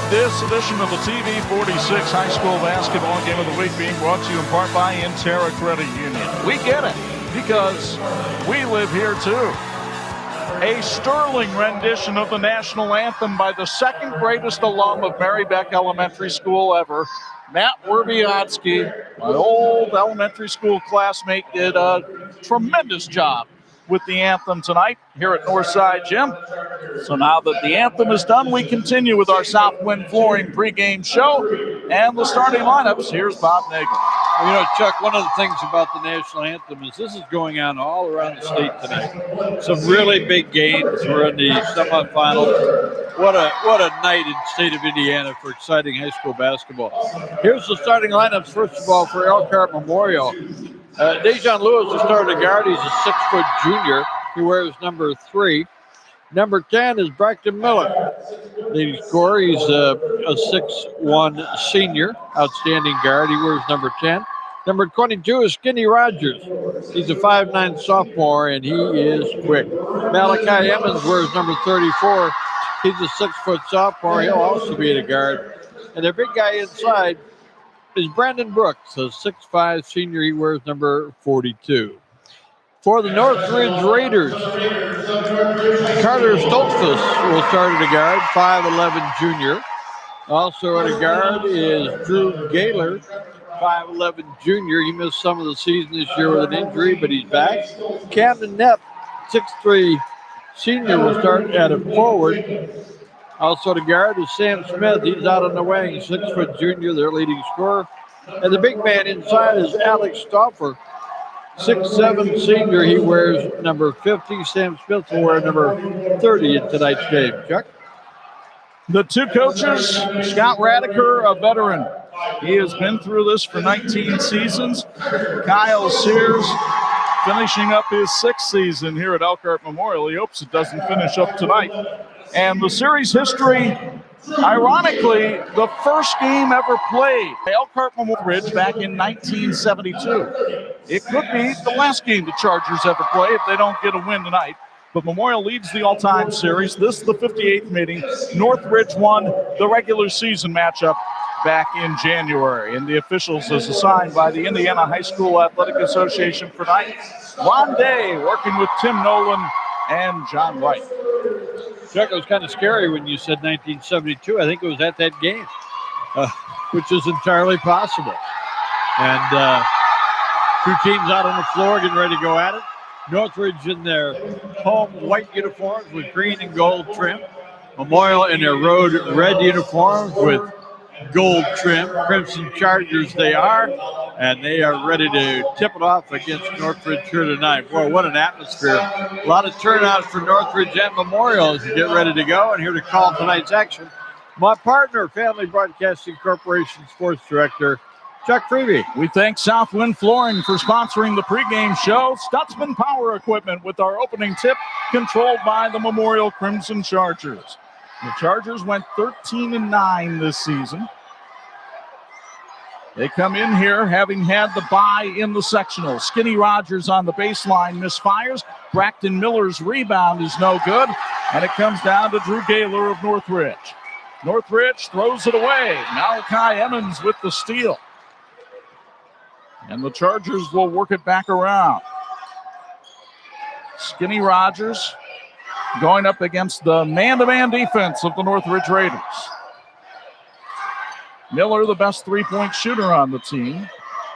This edition of the TV 46 High School Basketball Game of the Week being brought to you in part by Intera Credit Union. We get it, because we live here too. A sterling rendition of the national anthem by the second greatest alum of Mary Beck Elementary School ever, Matt Werbiotsky, my old elementary school classmate, did a tremendous job with the anthem tonight here at Northside Gym. So now that the anthem is done, we continue with our Southwind Flooring pregame show and the starting lineups. Here's Bob Nagel. You know, Chuck, one of the things about the national anthem is this is going on all around the state tonight. Some really big games. We're in the semifinals. What a night in the state of Indiana for exciting high school basketball. Here's the starting lineups, first of all, for Elkhart Memorial. Dejan Lewis is starting guard. He's a 6-foot junior. He wears number 3. Number 10 is Braxton Miller. Leading scorer, he's a 6'1 senior, outstanding guard. He wears number 10. Number 22 is Skinny Rogers. He's a 5'9 sophomore, and he is quick. Malachi Emmons wears number 34. He's a 6-foot sophomore. He'll also be the guard. And the big guy inside is Brandon Brooks, a 6'5 senior. He wears number 42. For the Northridge Raiders, Carter Stoltzfus will start at a guard, 5'11 junior. Also at a guard is Drew Gaylor, 5'11 junior. He missed some of the season this year with an injury, but he's back. Camden Knepp, 6'3 senior, will start at a forward. Also at a guard is Sam Smith. He's out on the wing, 6' junior, their leading scorer. And the big man inside is Alex Stauffer, 6'7 senior. He wears number 50. Sam Smith will wear number 30 in tonight's game. Chuck? The two coaches, Scott Radiker, a veteran. He has been through this for 19 seasons. Kyle Sears finishing up his 6th season here at Elkhart Memorial. He hopes it doesn't finish up tonight. And the series history, ironically, the first game ever played by Elkhart Memorial back in 1972. It could be the last game the Chargers ever play if they don't get a win tonight. But Memorial leads the all-time series. This is the 58th meeting. Northridge won the regular season matchup back in January. And the officials is assigned by the Indiana High School Athletic Association for tonight. Ron Day working with Tim Nolan and John Wright. Chuck, it was kind of scary when you said 1972. I think it was at that game, which is entirely possible. And two teams out on the floor getting ready to go at it. Northridge in their home white uniforms with green and gold trim. Memorial in their road red uniforms with gold trim. Crimson Chargers they are, and they are ready to tip it off against Northridge here tonight. Boy, what an atmosphere. A lot of turnout for Northridge and Memorial as we get ready to go. And here to call tonight's action, my partner, Family Broadcasting Corporation Sports Director, Chuck Freebie. We thank Southwind Flooring for sponsoring the pregame show. Stutzman Power Equipment with our opening tip, controlled by the Memorial Crimson Chargers. The Chargers went 13-9 this season. They come in here having had the bye in the sectional. Skinny Rogers on the baseline misfires. Braxton Miller's rebound is no good, and it comes down to Drew Gaylor of Northridge. Northridge throws it away. Malachi Emmons with the steal. And the Chargers will work it back around. Skinny Rogers going up against the man-to-man defense of the Northridge Raiders. Miller, the best three-point shooter on the team.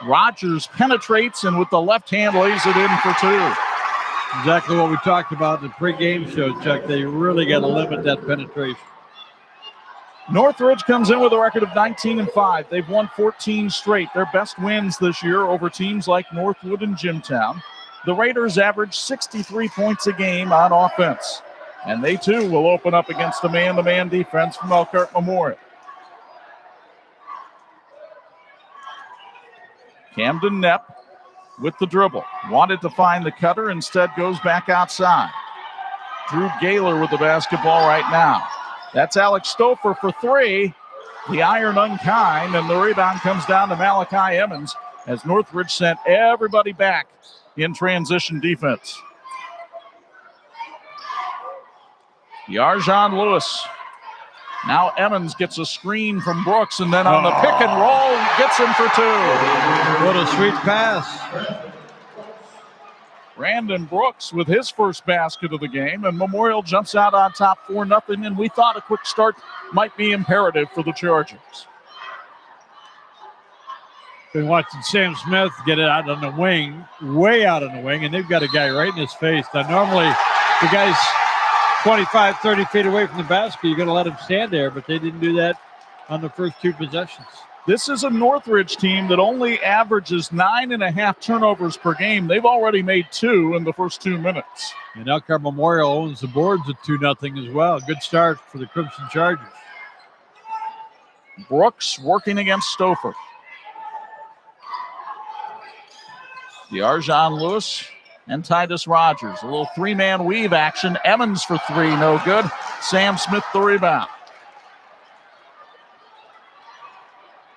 Rogers penetrates and with the left hand lays it in for 2. Exactly what we talked about in the pregame show, Chuck. They really got to limit that penetration. Northridge comes in with a record of 19-5. They've won 14 straight. Their best wins this year over teams like Northwood and Jimtown. The Raiders average 63 points a game on offense. And they, too, will open up against a man-to-man defense from Elkhart Memorial. Camden Knepp with the dribble. Wanted to find the cutter, instead goes back outside. Drew Gaylor with the basketball right now. That's Alex Stauffer for 3. The iron unkind, and the rebound comes down to Malachi Emmons as Northridge sent everybody back in transition defense. Yarjan Lewis. Now Emmons gets a screen from Brooks, and then on the pick and roll, gets him for 2. What a sweet pass. Brandon Brooks with his first basket of the game, and Memorial jumps out on top 4-0, and we thought a quick start might be imperative for the Chargers. Been watching Sam Smith get it out on the wing, way out on the wing, and they've got a guy right in his face. Now, normally the guy's 25, 30 feet away from the basket. You're going to let him stand there, but they didn't do that on the first two possessions. This is a Northridge team that only averages 9.5 turnovers per game. They've already made 2 in the first 2 minutes. And Elkhart Memorial owns the boards at 2-0 as well. Good start for the Crimson Chargers. Brooks working against Stouffer. DeArjon Lewis and Titus Rogers. A little 3-man weave action. Emmons for 3, no good. Sam Smith the rebound.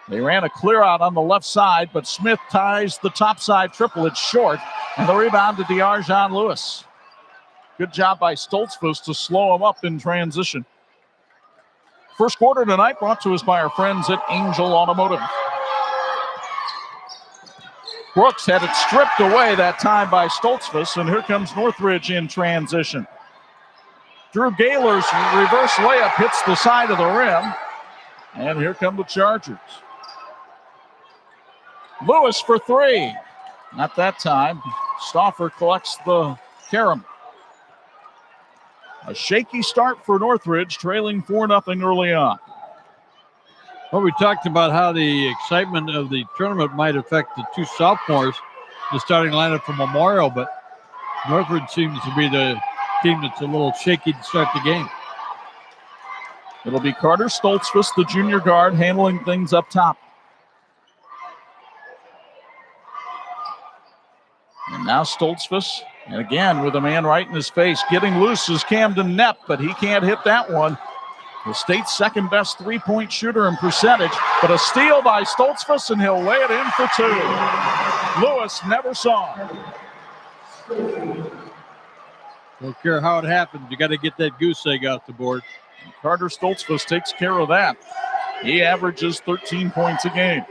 They ran a clear out on the left side, but Smith ties the top side triple. It's short, and the rebound to DeArjon Lewis. Good job by Stoltzfus to slow him up in transition. First quarter tonight brought to us by our friends at Angel Automotive. Brooks had it stripped away that time by Stoltzfus, and here comes Northridge in transition. Drew Gaylor's reverse layup hits the side of the rim, and here come the Chargers. Lewis for 3. Not that time. Stauffer collects the carom. A shaky start for Northridge, trailing 4-0 early on. Well, we talked about how the excitement of the tournament might affect the 2 sophomores, the starting lineup for Memorial, but Northridge seems to be the team that's a little shaky to start the game. It'll be Carter Stoltzfus, the junior guard, handling things up top. And now Stoltzfus, and again with a man right in his face. Getting loose is Camden Knepp, but he can't hit that one. The state's second best 3-point shooter in percentage, but a steal by Stoltzfus, and he'll lay it in for 2. Lewis never saw it. Don't care how it happens. You got to get that goose egg off the board. And Carter Stoltzfus takes care of that. He averages 13 points a game.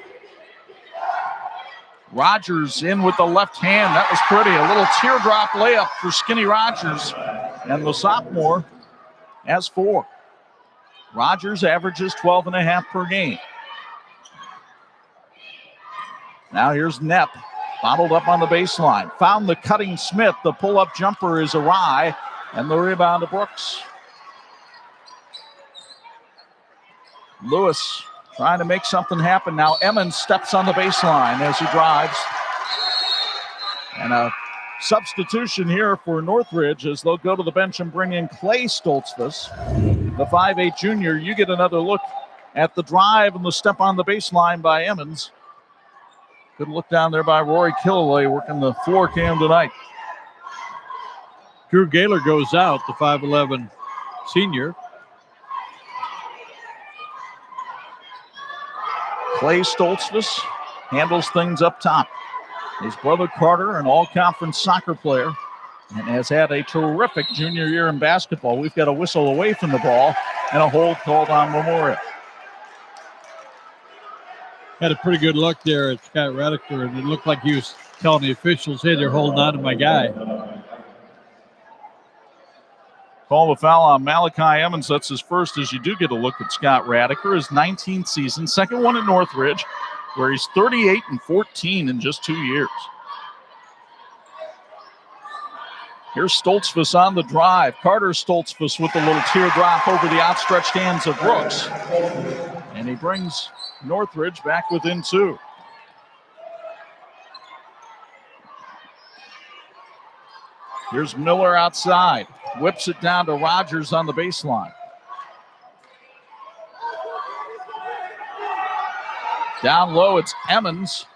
Rogers in with the left hand. That was pretty. A little teardrop layup for Skinny Rogers. And the sophomore has 4. Rogers averages 12.5 per game. Now here's Knepp, bottled up on the baseline. Found the cutting Smith. The pull-up jumper is awry, and the rebound to Brooks. Lewis trying to make something happen now. Emmons steps on the baseline as he drives. And a substitution here for Northridge as they'll go to the bench and bring in Clay Stoltzfus, the 5'8 junior. You get another look at the drive and the step on the baseline by Emmons. Good look down there by Rory Killaway working the floor cam tonight. Drew Gaylor goes out, the 5'11 senior. Clay Stoltzfus handles things up top. His brother Carter, an all-conference soccer player, and has had a terrific junior year in basketball. We've got a whistle away from the ball and a hold called on Memorial. Had a pretty good look there at Scott Radiker, and it looked like he was telling the officials, hey, they're holding on to my guy. Call the foul on Malachi Emmons. That's his first, as you do get a look at Scott Radiker, his 19th season, second one at Northridge, where he's 38-14 in just 2 years. Here's Stoltzfus on the drive. Carter Stoltzfus with a little teardrop over the outstretched hands of Brooks. And he brings Northridge back within 2. Here's Miller outside. Whips it down to Rogers on the baseline. Down low, it's Emmons.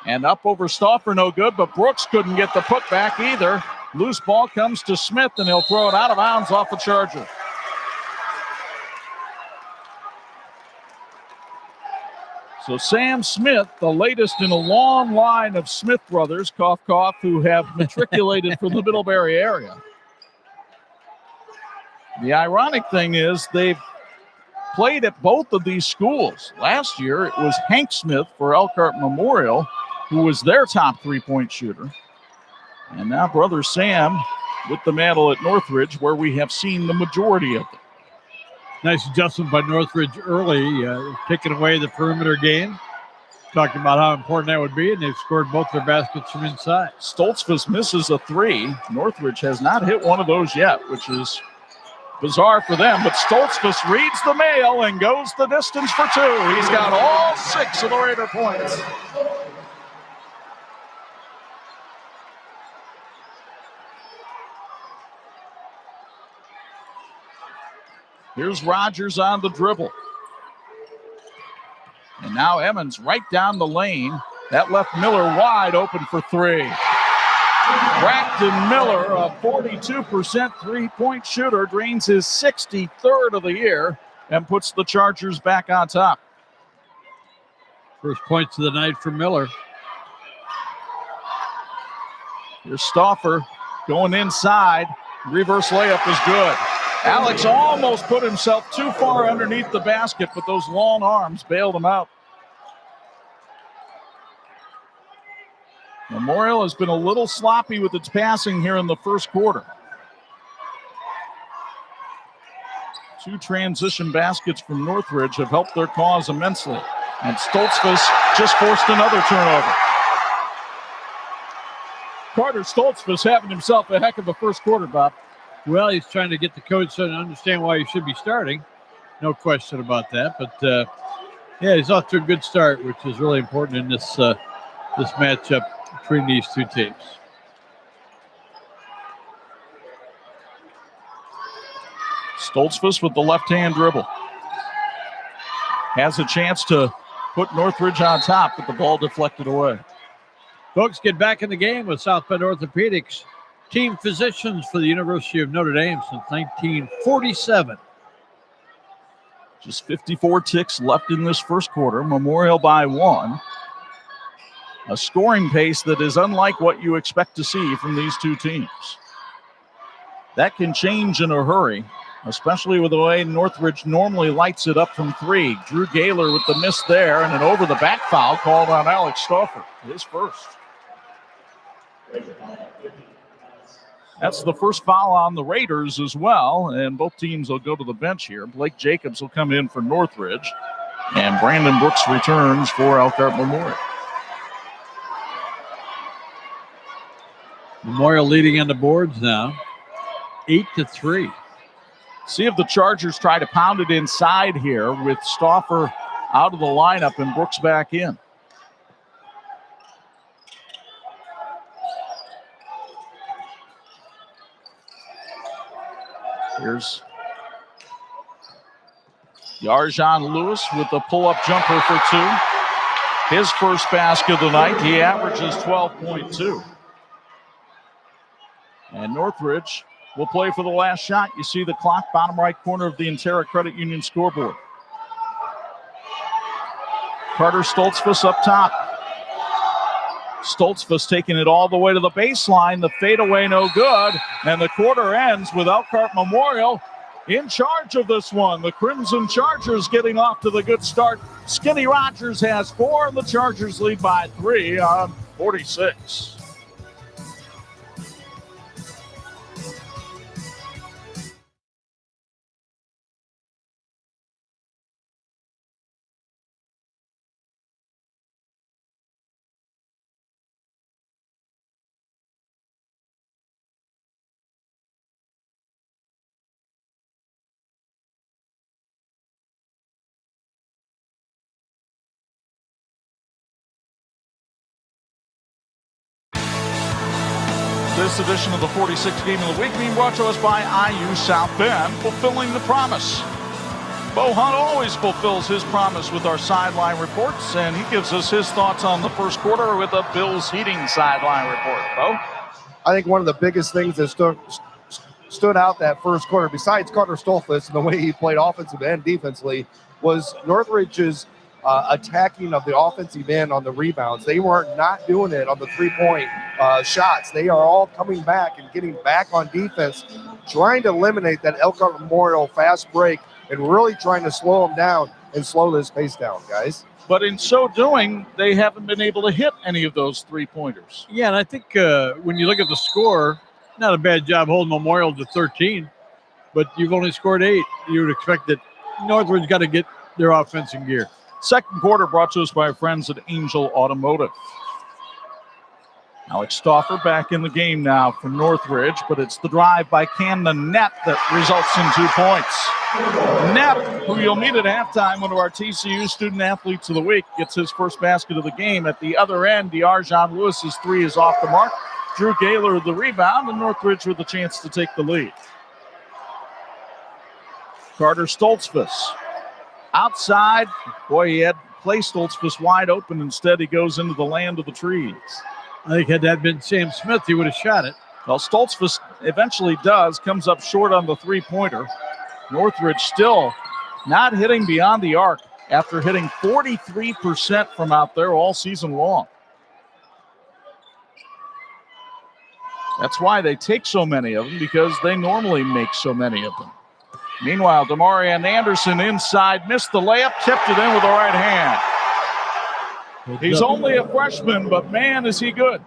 And up over Stauffer, no good, but Brooks couldn't get the putback either. Loose ball comes to Smith, and he'll throw it out of bounds off the Charger. So Sam Smith, the latest in a long line of Smith brothers, cough, cough, who have matriculated from the Middlebury area. The ironic thing is they've played at both of these schools. Last year, it was Hank Smith for Elkhart Memorial, who was their top 3-point shooter. And now brother Sam with the mantle at Northridge, where we have seen the majority of them. Nice adjustment by Northridge early, taking away the perimeter game. Talking about how important that would be, and they've scored both their baskets from inside. Stoltzfus misses a three. Northridge has not hit one of those yet, which is bizarre for them, but Stoltzfus reads the mail and goes the distance for two. He's got all 6 of the Raider points. Here's Rogers on the dribble. And now Emmons right down the lane. That left Miller wide open for three. Braxton Miller, a 42% three-point shooter, drains his 63rd of the year and puts the Chargers back on top. First points of the night for Miller. Here's Stauffer going inside. Reverse layup is good. Alex almost put himself too far underneath the basket, but those long arms bailed him out. Memorial has been a little sloppy with its passing here in the first quarter. 2 transition baskets from Northridge have helped their cause immensely. And Stoltzfus just forced another turnover. Carter Stoltzfus having himself a heck of a first quarter, Bob. Well, he's trying to get the coach to understand why he should be starting. No question about that. But, yeah, he's off to a good start, which is really important in this this matchup between these two teams. Stoltzfus with the left-hand dribble. Has a chance to put Northridge on top, but the ball deflected away. Folks, get back in the game with South Bend Orthopedics. Team physicians for the University of Notre Dame since 1947. Just 54 ticks left in this first quarter. Memorial by 1. A scoring pace that is unlike what you expect to see from these two teams. That can change in a hurry, especially with the way Northridge normally lights it up from 3. Drew Gaylor with the miss there, and an over-the-back foul called on Alex Stauffer, his first. That's the first foul on the Raiders as well, and both teams will go to the bench here. Blake Jacobs will come in for Northridge, and Brandon Brooks returns for Elkhart Memorial. Memorial leading on the boards now, 8-3. See if the Chargers try to pound it inside here with Stauffer out of the lineup and Brooks back in. Here's Yarjan Lewis with the pull-up jumper for 2. His first basket of the night. He averages 12.2. And Northridge will play for the last shot. You see the clock, bottom right corner of the Intera Credit Union scoreboard. Carter Stoltzfus up top. Stoltzfus taking it all the way to the baseline. The fadeaway no good. And the quarter ends with Elkhart Memorial in charge of this one. The Crimson Chargers getting off to the good start. Skinny Rogers has 4, and the Chargers lead by 3 on 46. This edition of the 46th Game of the Week being brought to us by IU South Bend, fulfilling the promise. Bo Hunt always fulfills his promise with our sideline reports, and he gives us his thoughts on the first quarter with a Bills Heating sideline report. Bo? I think one of the biggest things that stood out that first quarter, besides Carter Stoltzfus and the way he played offensive and defensively, was Northridge's attacking of the offensive end on the rebounds. They were not doing it on the three-point shots. They are all coming back and getting back on defense, trying to eliminate that Elkhart Memorial fast break and really trying to slow them down and slow this pace down, guys. But in so doing, they haven't been able to hit any of those three-pointers. Yeah, and I think when you look at the score, not a bad job holding Memorial to 13, but you've only scored 8. You would expect that Northridge got to get their offense in gear. Second quarter brought to us by our friends at Angel Automotive. Alex Stauffer back in the game now for Northridge, but it's the drive by Camden Net that results in 2 points. Net, who you'll meet at halftime, one of our TCU Student Athletes of the Week, gets his first basket of the game. At the other end, De'Arjon Lewis's three is off the mark. Drew Gaylor the rebound, and Northridge with a chance to take the lead. Carter Stoltzfus outside. Boy, he had Clay Stoltzfus wide open. Instead, he goes into the land of the trees. I think had that been Sam Smith, he would have shot it. Well, Stoltzfus eventually does, comes up short on the three-pointer. Northridge still not hitting beyond the arc after hitting 43% from out there all season long. That's why they take so many of them, because they normally make so many of them. Meanwhile, Demarion Anderson inside, missed the layup, tipped it in with the right hand. He's only a freshman, but man, is he good.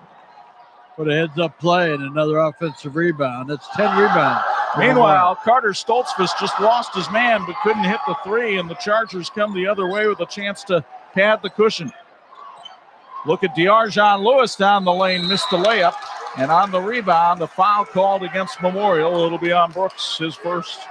Put a heads-up play and another offensive rebound. That's 10 rebounds. Meanwhile, Carter Stoltzfus just lost his man, but couldn't hit the three, and the Chargers come the other way with a chance to pad the cushion. Look at De'Arjon Lewis down the lane, missed the layup, and on the rebound, the foul called against Memorial. It'll be on Brooks, his first.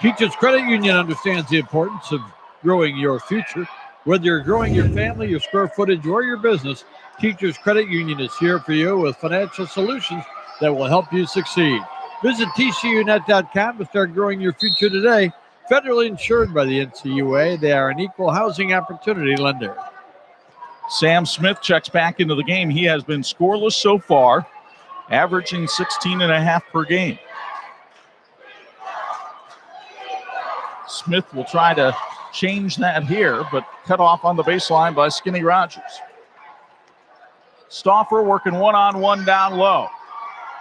Teachers Credit Union understands the importance of growing your future. Whether you're growing your family, your square footage, or your business, Teachers Credit Union is here for you with financial solutions that will help you succeed. Visit tcunet.com to start growing your future today. Federally insured by the NCUA, they are an equal housing opportunity lender. Sam Smith checks back into the game. He has been scoreless so far, averaging 16.5 per game. Smith will try to change that here, but cut off on the baseline by Skinny Rogers. Stauffer working one-on-one down low.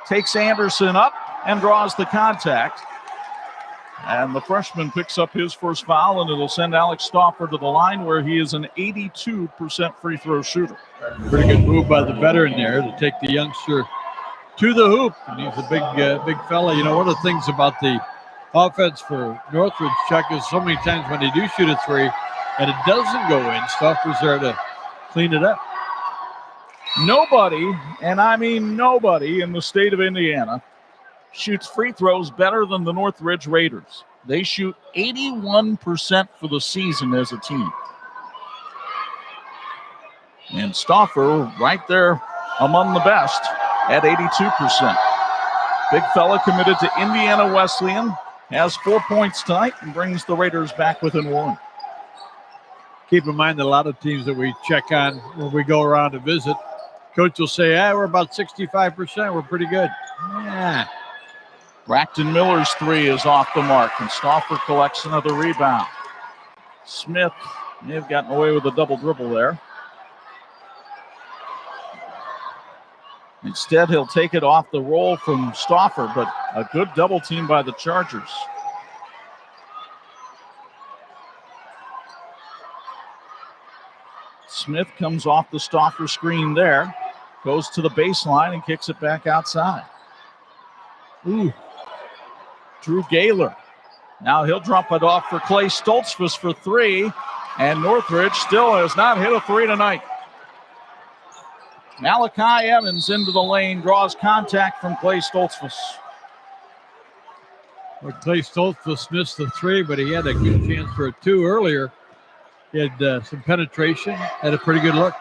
Takes Anderson up and draws the contact. And the freshman picks up his first foul, and it'll send Alex Stauffer to the line where he is an 82% free throw shooter. Pretty good move by the veteran there to take the youngster to the hoop. And he's a big fella. You know, one of the things about the offense for Northridge, Chuck, is so many times when they do shoot a three and it doesn't go in, Stauffer's there to clean it up. Nobody, and I mean nobody, in the state of Indiana shoots free throws better than the Northridge Raiders. They shoot 81% for the season as a team. And Stauffer right there among the best at 82%. Big fella committed to Indiana Wesleyan, has 4 points tonight and brings the Raiders back within one. Keep in mind that a lot of teams that we check on when we go around to visit, coach will say, we're about 65%. We're pretty good. Yeah. Braxton Miller's three is off the mark, and Stauffer collects another rebound. Smith may have gotten away with a double dribble there. Instead, he'll take it off the roll from Stauffer, but a good double team by the Chargers. Smith comes off the Stauffer screen there, goes to the baseline and kicks it back outside. Ooh. Drew Gaylor. Now he'll drop it off for Clay Stoltzfus for three, and Northridge still has not hit a three tonight. Malachi Evans into the lane, draws contact from Clay Stoltzfus. Well, Clay Stoltzfus missed the three, but he had a good chance for a two earlier. He had some penetration, had a pretty good look.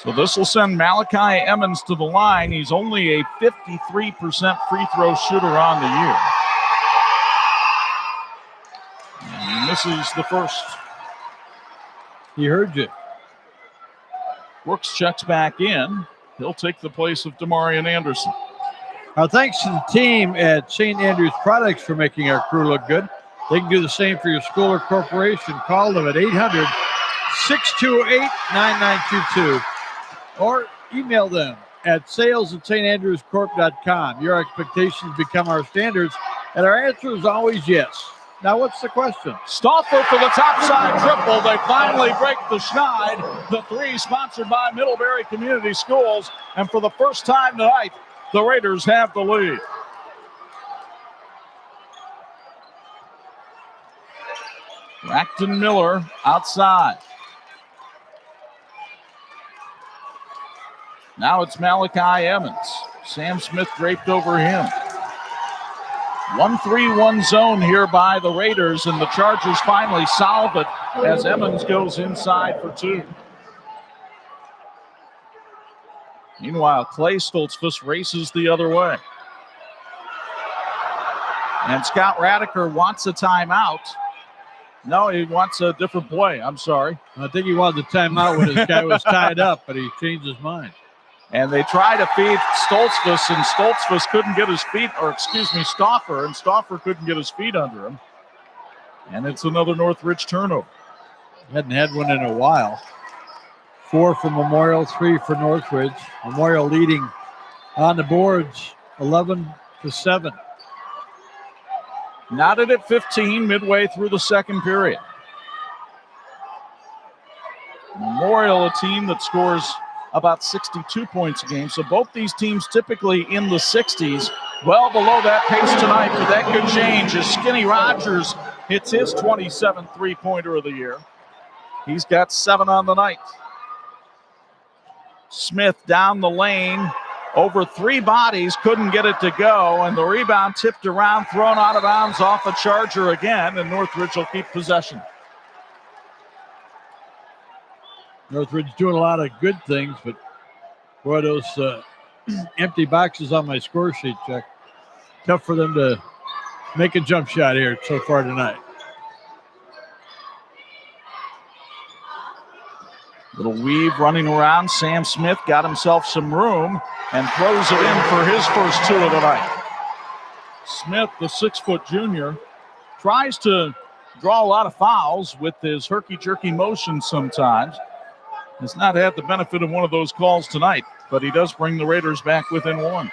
So this will send Malachi Evans to the line. He's only a 53% free throw shooter on the year. And he misses the first. He heard you. Brooks checks back in. He'll take the place of Demarion Anderson. Our thanks to the team at St. Andrews Products for making our crew look good. They can do the same for your school or corporation. Call them at 800-628-9922 or email them at sales@standrewscorp.com. Your expectations become our standards, and our answer is always yes. Now, what's the question? Stauffer for the topside triple. They finally break the schneid. The three sponsored by Middlebury Community Schools. And for the first time tonight, the Raiders have the lead. Braxton Miller outside. Now it's Malachi Evans. Sam Smith draped over him. 1-3-1 zone here by the Raiders, and the Chargers finally solve it as Evans goes inside for two. Meanwhile, Clay Stoltzfus races the other way. And Scott Radiker wants a timeout. No, he wants a different play. I'm sorry. I think he wanted the timeout when his guy was tied up, but he changed his mind. And they try to feed Stoltzfus, and Stoltzfus couldn't get his feet, or excuse me, Stauffer, and Stauffer couldn't get his feet under him. And it's another Northridge turnover. Hadn't had one in a while. 4 for Memorial, 3 for Northridge. Memorial leading on the boards, 11-7. Knotted at 15 midway through the second period. Memorial, a team that scores about 62 points a game. So both these teams typically in the 60s, well below that pace tonight, but that could change as Skinny Rogers hits his 27th three-pointer of the year. He's got 7 on the night. Smith down the lane, over 3 bodies, couldn't get it to go, and the rebound tipped around, thrown out of bounds off a Charger again, and Northridge will keep possession. Northridge doing a lot of good things, but boy, those empty boxes on my score sheet, Chuck. Tough for them to make a jump shot here so far tonight. Little weave running around. Sam Smith got himself some room and throws it in for his first 2 of the night. Smith, the 6-foot junior, tries to draw a lot of fouls with his herky-jerky motion sometimes. Has not had the benefit of one of those calls tonight, but he does bring the Raiders back within 1.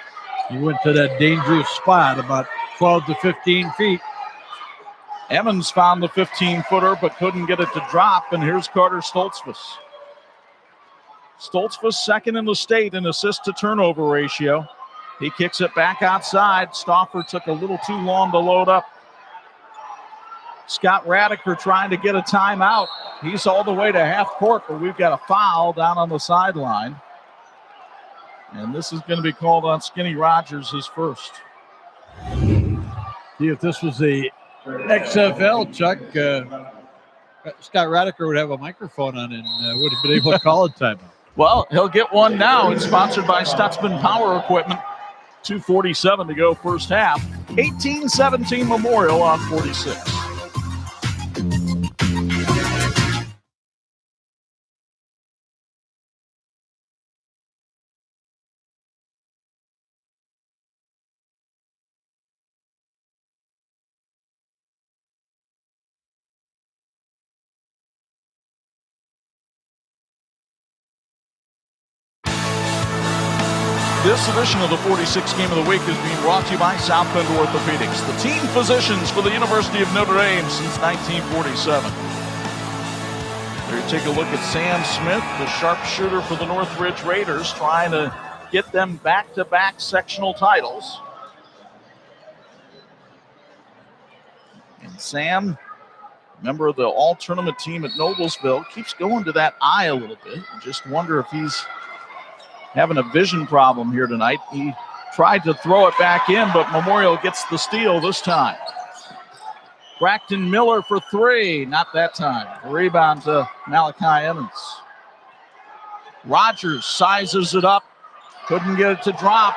He went to that dangerous spot about 12 to 15 feet. Evans found the 15-footer but couldn't get it to drop, and here's Carter Stoltzfus. Stoltzfus second in the state in assist-to-turnover ratio. He kicks it back outside. Stauffer took a little too long to load up. Scott Radiker trying to get a timeout. He's all the way to half court, but we've got a foul down on the sideline. And this is going to be called on Skinny Rogers, his first. See, if this was the XFL, Chuck, Scott Radiker would have a microphone on and would have been able to call a timeout. Well, he'll get one now. It's sponsored by Stutzman Power Equipment. 2:47 to go first half. 18-17 Memorial on 46. This edition of the 46 Game of the Week is being brought to you by South Bend Orthopedics, the team physicians for the University of Notre Dame since 1947. There you take a look at Sam Smith, the sharpshooter for the Northridge Raiders, trying to get them back-to-back sectional titles. And Sam, member of the all-tournament team at Noblesville, keeps going to that eye a little bit. Just wonder if he's having a vision problem here tonight. He tried to throw it back in, but Memorial gets the steal this time. Braxton Miller for 3, not that time. The rebound to Malachi Evans. Rogers sizes it up, couldn't get it to drop.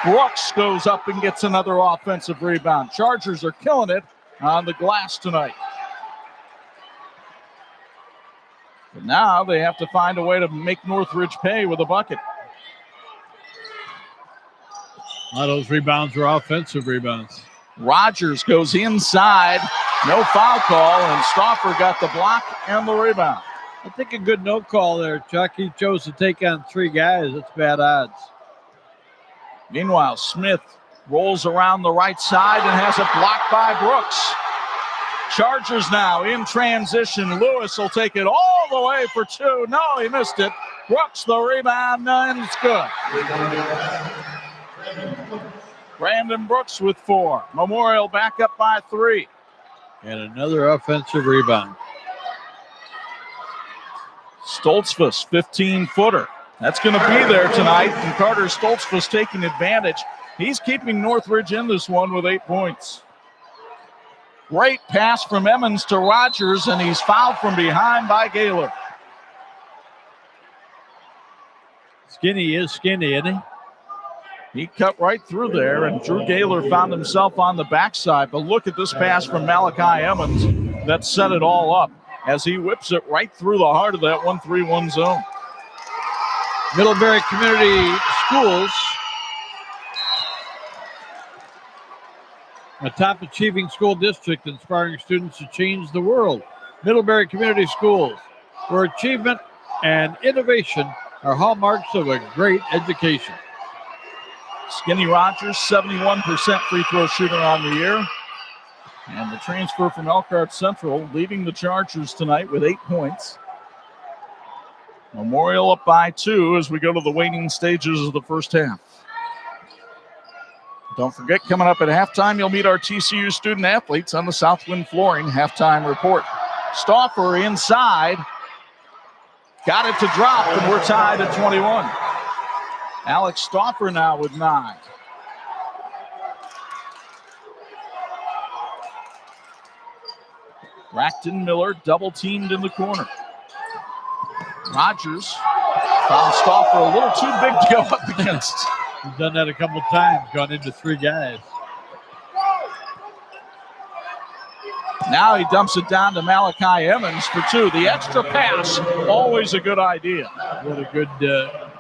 Brooks goes up and gets another offensive rebound. Chargers are killing it on the glass tonight. But now they have to find a way to make Northridge pay with a bucket. A lot of those rebounds were offensive rebounds. Rogers goes inside. No foul call, and Stauffer got the block and the rebound. I think a good no call there, Chuck. He chose to take on 3 guys. That's bad odds. Meanwhile, Smith rolls around the right side and has it blocked by Brooks. Chargers now in transition. Lewis will take it all the way for 2. No, he missed it. Brooks the rebound, and it's good. Brandon Brooks with 4. Memorial back up by 3. And another offensive rebound. Stoltzfus, 15-footer. That's going to be there tonight, and Carter Stoltzfus taking advantage. He's keeping Northridge in this one with 8 points. Great pass from Emmons to Rogers, and he's fouled from behind by Gaylor. Skinny is skinny, isn't he? He cut right through there, and Drew Gaylor found himself on the backside. But look at this pass from Malachi Emmons that set it all up as he whips it right through the heart of that 1-3-1 zone. Middlebury Community Schools, a top achieving school district inspiring students to change the world. Middlebury Community Schools, where achievement and innovation are hallmarks of a great education. Skinny Rogers, 71% free throw shooter on the year. And the transfer from Elkhart Central leading the Chargers tonight with 8 points. Memorial up by 2 as we go to the waning stages of the first half. Don't forget, coming up at halftime, you'll meet our TCU student athletes on the Southwind Flooring halftime report. Stauffer inside. Got it to drop, and we're tied at 21. Alex Stauffer now with 9. Braxton Miller double teamed in the corner. Rogers found Stauffer a little too big to go up against. He's done that a couple times, gone into 3 guys. Now he dumps it down to Malachi Emmons for 2. The extra pass, always a good idea. What a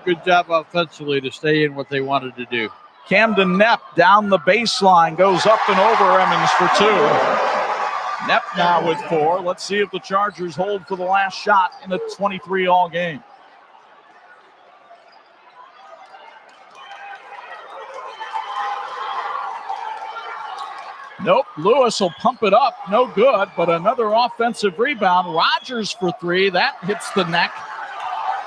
good job offensively to stay in what they wanted to do. Camden Knepp down the baseline, goes up and over Emmons for 2. Knepp now with 4. Let's see if the Chargers hold for the last shot in a 23-all game. Nope, Lewis will pump it up. No good, but another offensive rebound. Rogers for 3. That hits the neck.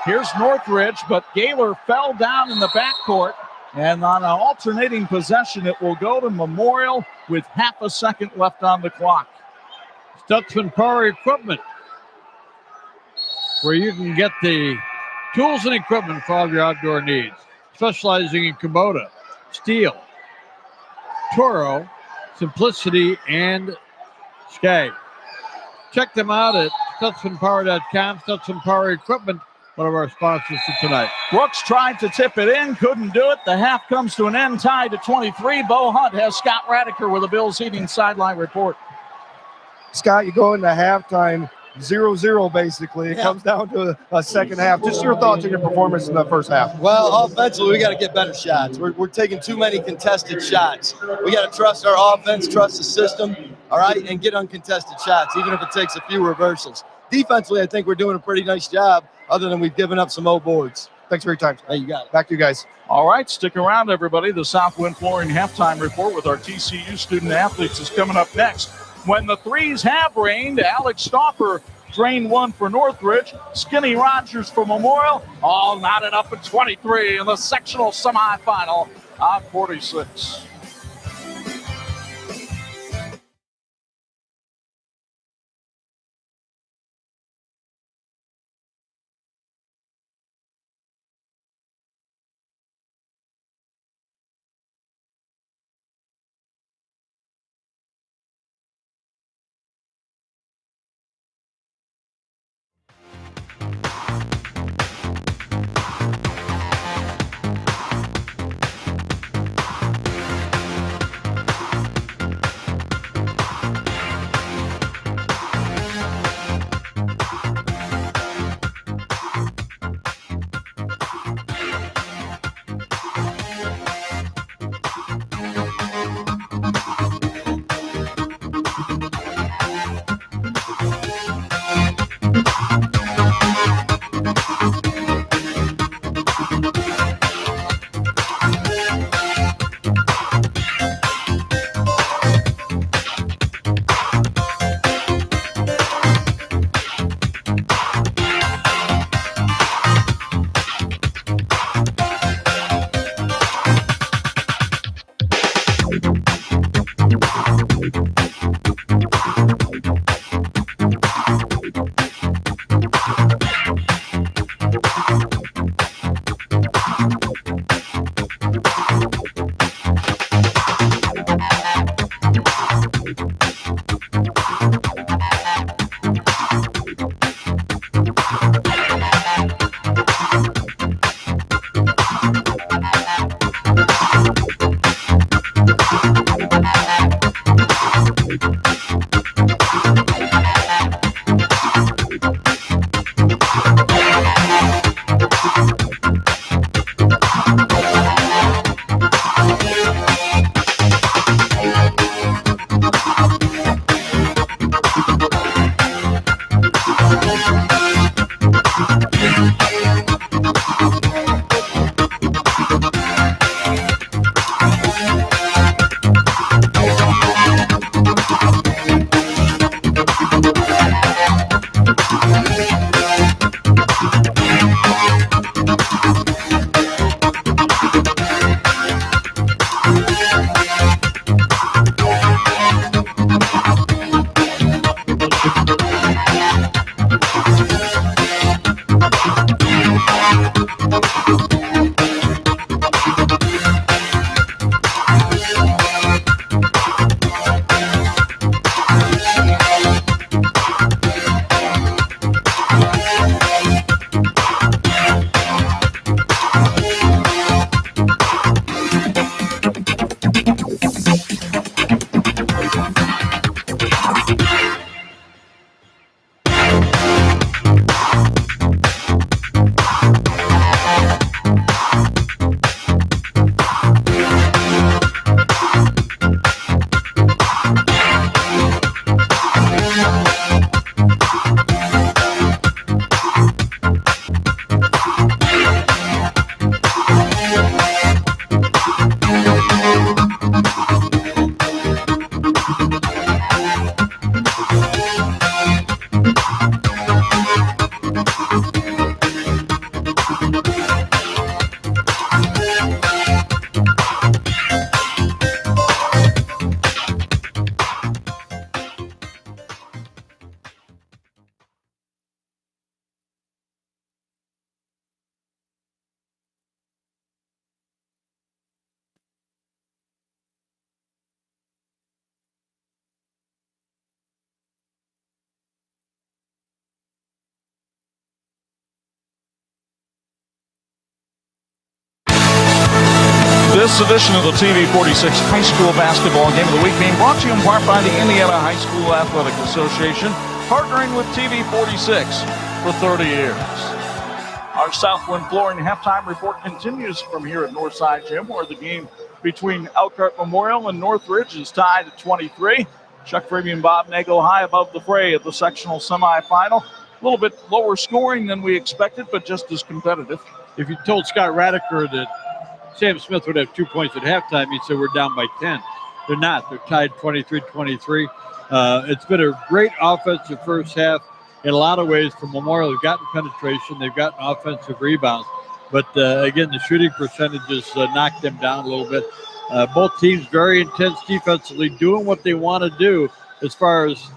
Here's Northridge, but Gaylor fell down in the backcourt. And on an alternating possession, it will go to Memorial with half a second left on the clock. Stutzman Power Equipment, where you can get the tools and equipment for all your outdoor needs. Specializing in Kubota, steel, Toro, Simplicity, and Skag. Check them out at StutzmanPower.com. Stutzman Power Equipment, one of our sponsors for tonight. Brooks tried to tip it in, couldn't do it. The half comes to an end, tied at 23. Bo Hunt has Scott Radiker with a Bills Heating sideline report. Scott, you go into halftime 0-0 basically. It comes down to a second half. Just your thoughts on your performance in the first half. Well, offensively, we got to get better shots. We're taking too many contested shots. We got to trust our offense, trust the system, all right, and get uncontested shots, even if it takes a few reversals. Defensively, I think we're doing a pretty nice job, other than we've given up some old boards. Thanks for your time. Hey, you got it. Back to you guys. All right, stick around, everybody. The Southwind Flooring halftime report with our TCU student athletes is coming up next. When the threes have rained, Alex Stauffer drained 1 for Northridge. Skinny Rogers for Memorial. All knotted up at 23 in the sectional semifinal on 46. This edition of the TV46 High School Basketball Game of the Week being brought to you in part by the Indiana High School Athletic Association, partnering with TV46 for 30 years. Our Southwind Flooring halftime report continues from here at Northside Gym, where the game between Elkhart Memorial and Northridge is tied at 23. Chuck Freeby and Bob Nagel high above the fray at the sectional semifinal. A little bit lower scoring than we expected, but just as competitive. If you told Scott Radiker that Sam Smith would have 2 points at halftime, he'd say we're down by 10. They're not. They're tied 23-23. It's been a great offensive first half in a lot of ways for Memorial. They've gotten penetration. They've gotten offensive rebounds. But, again, the shooting percentages knocked them down a little bit. Both teams very intense defensively, doing what they want to do as far as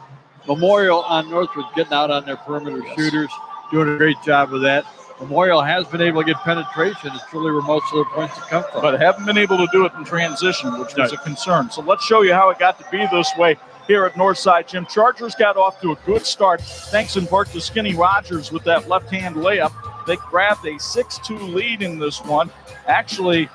Memorial on Northridge, getting out on their perimeter shooters, doing a great job of that. Memorial has been able to get penetration. It's really where most of their points have come from. But haven't been able to do it in transition, which was a concern. So let's show you how it got to be this way here at Northside Gym. Chargers got off to a good start, thanks in part to Skinny Rogers with that left-hand layup. They grabbed a 6-2 lead in this one. Actually,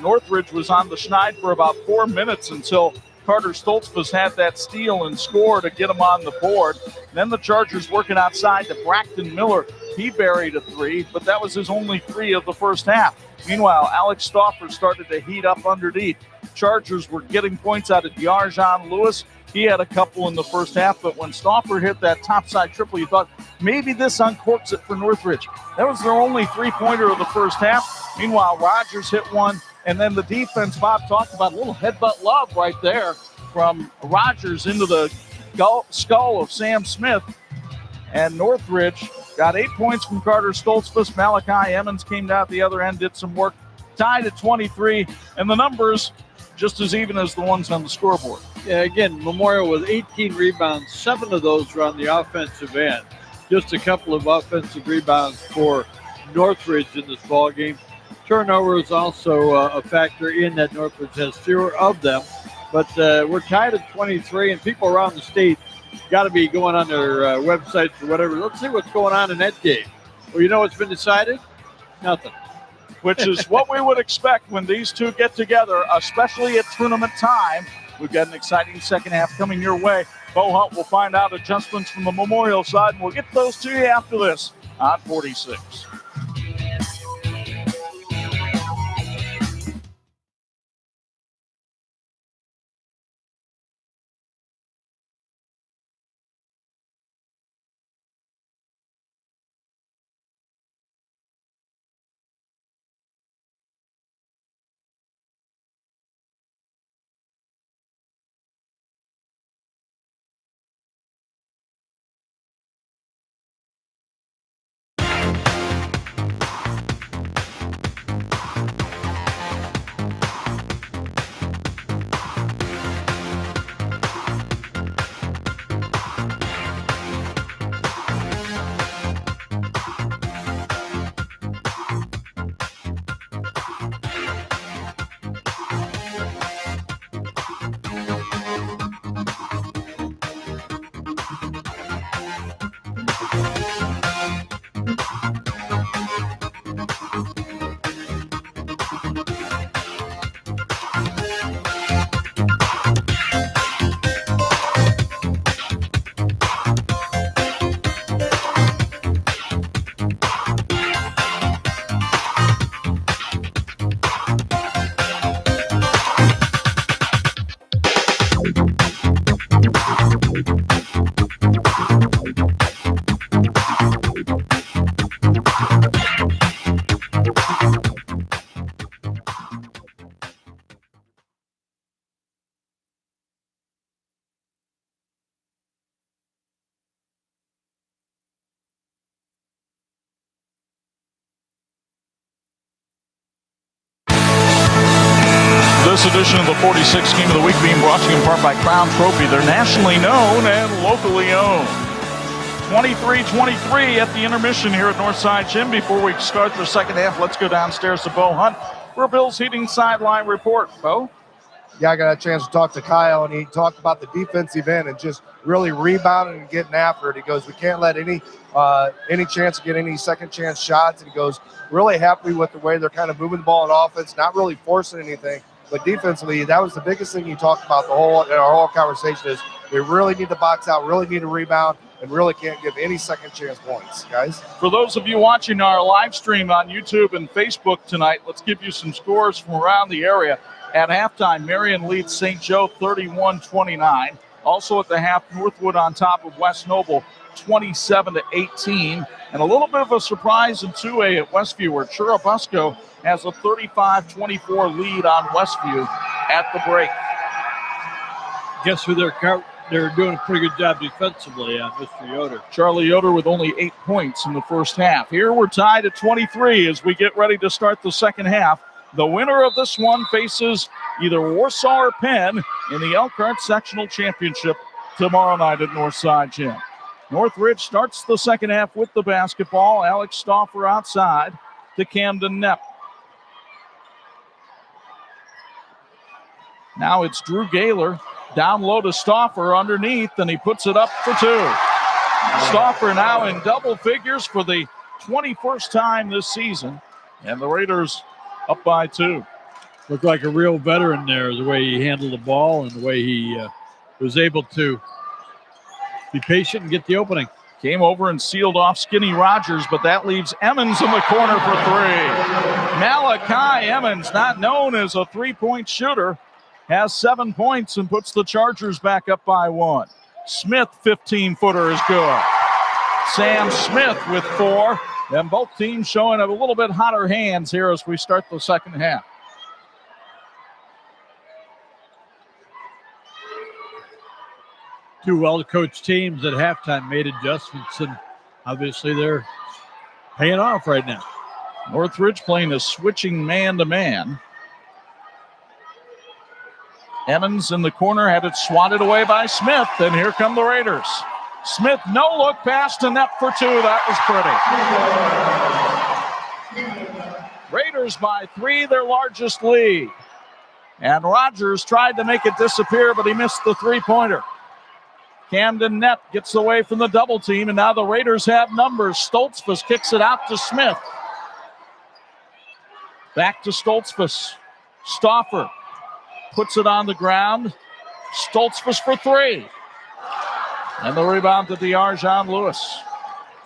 Northridge was on the schneid for about 4 minutes until Carter Stoltzfus had that steal and score to get him on the board. Then the Chargers working outside to Braxton Miller. He buried a three, but that was his only three of the first half. Meanwhile, Alex Stauffer started to heat up underneath. Chargers were getting points out of De'Arjon Lewis. He had a couple in the first half, but when Stauffer hit that topside triple, you thought maybe this uncorks it for Northridge. That was their only three-pointer of the first half. Meanwhile, Rogers hit one, and then the defense, Bob talked about, a little headbutt love right there from Rogers into the skull of Sam Smith. And Northridge got 8 points from Carter Stoltzfus. Malachi Emmons came down the other end, did some work, tied at 23, and the numbers just as even as the ones on the scoreboard. Again, Memorial with 18 rebounds, 7 of those were on the offensive end. Just a couple of offensive rebounds for Northridge in this ball game. Turnover is also a factor in that Northridge has fewer of them. But we're tied at 23, and people around the state got to be going on their websites or whatever. Let's see what's going on in that game. Well, you know what's been decided? Nothing. Which is what we would expect when these two get together, especially at tournament time. We've got an exciting second half coming your way. Bo Hunt will find out adjustments from the Memorial side, and we'll get those to you after this on 46. This edition of the 46 Game of the Week being brought to you in part by Crown Trophy. They're nationally known and locally owned. 23-23 at the intermission here at Northside Gym. Before we start the second half, let's go downstairs to Bo Hunt for Bill's Heating Sideline Report. Bo? Yeah, I got a chance to talk to Kyle, and he talked about the defensive end and just really rebounding and getting after it. He goes, we can't let any chance to get any second chance shots. And he goes, really happy with the way they're kind of moving the ball in offense, not really forcing anything. But defensively, that was the biggest thing he talked about in our whole conversation is we really need to box out, really need to rebound, and really can't give any second chance points, guys. For those of you watching our live stream on YouTube and Facebook tonight, let's give you some scores from around the area. At halftime, Marion leads St. Joe 31-29. Also at the half, Northwood on top of West Noble 27-18. And a little bit of a surprise in 2A at Westview, where Churubusco has a 35-24 lead on Westview at the break. Guess who they're doing a pretty good job defensively on Mr. Yoder. Charlie Yoder with only 8 points in the first half. Here we're tied at 23 as we get ready to start the second half. The winner of this one faces either Warsaw or Penn in the Elkhart Sectional Championship tomorrow night at Northside Gym. Northridge starts the second half with the basketball. Alex Stauffer outside to Camden Knepp. Now it's Drew Gaylor down low to Stauffer underneath, and he puts it up for two. Stauffer now in double figures for the 21st time this season, and the Raiders up by 2. Looked like a real veteran there, the way he handled the ball and the way he was able to be patient and get the opening. Came over and sealed off Skinny Rogers, but that leaves Emmons in the corner for 3. Malachi Emmons, not known as a three-point shooter, has 7 points and puts the Chargers back up by 1. Smith, 15-footer is good. Sam Smith with 4. And both teams showing a little bit hotter hands here as we start the second half. Two well-coached teams at halftime made adjustments, and obviously they're paying off right now. Northridge playing a switching man-to-man. Emmons in the corner had it swatted away by Smith, and here come the Raiders. Smith, no look pass to net for 2. That was pretty. Raiders by 3, their largest lead. And Rogers tried to make it disappear, but he missed the three-pointer. Camden Net gets away from the double team, and now the Raiders have numbers. Stoltzfus kicks it out to Smith. Back to Stoltzfus. Stauffer puts it on the ground. Stoltzfus for 3. And the rebound to De'Arjon Lewis.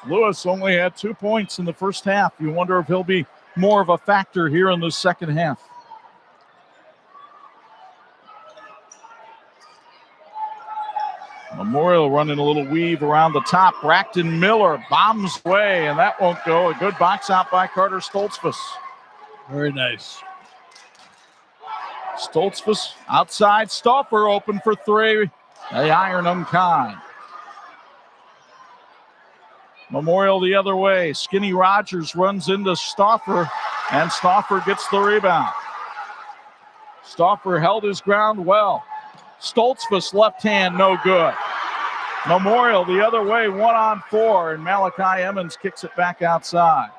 Lewis only had 2 points in the first half. You wonder if he'll be more of a factor here in the second half. Memorial running a little weave around the top. Braxton Miller bombs away, and that won't go. A good box out by Carter Stoltzfus. Very nice. Stoltzfus outside. Stauffer open for 3. They iron unkind. Memorial the other way. Skinny Rogers runs into Stauffer, and Stauffer gets the rebound. Stauffer held his ground well. Stoltzfus left hand, no good. Memorial the other way, 1-on-4, and Malachi Emmons kicks it back outside.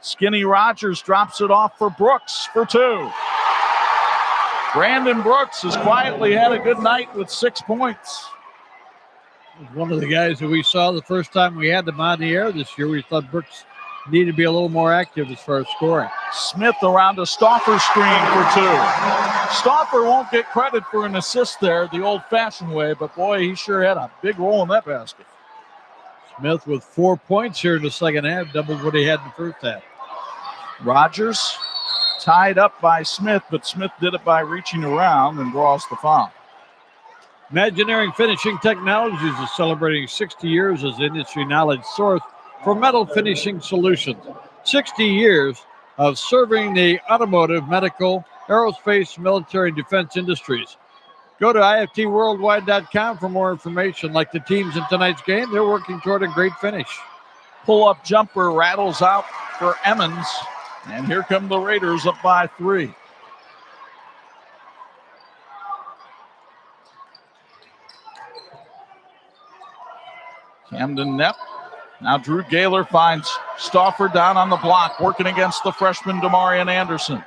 Skinny Rogers drops it off for Brooks for 2. Brandon Brooks has quietly had a good night with 6 points. One of the guys that we saw the first time we had them on the air this year. We thought Brooks needed to be a little more active as far as scoring. Smith around a Stauffer screen for 2. Stauffer won't get credit for an assist there the old-fashioned way, but boy, he sure had a big role in that basket. Smith with 4 points here in the second half, doubled what he had in the first half. Rogers tied up by Smith, but Smith did it by reaching around and draws the foul. Imagineering Finishing Technologies is celebrating 60 years as industry knowledge source for metal finishing solutions. 60 years of serving the automotive, medical, aerospace, military, and defense industries. Go to iftworldwide.com for more information. Like the teams in tonight's game, they're working toward a great finish. Pull-up jumper rattles out for Emmons, and here come the Raiders up by 3. Camden Nepp. Now Drew Gaylor finds Stauffer down on the block, working against the freshman Demarion Anderson.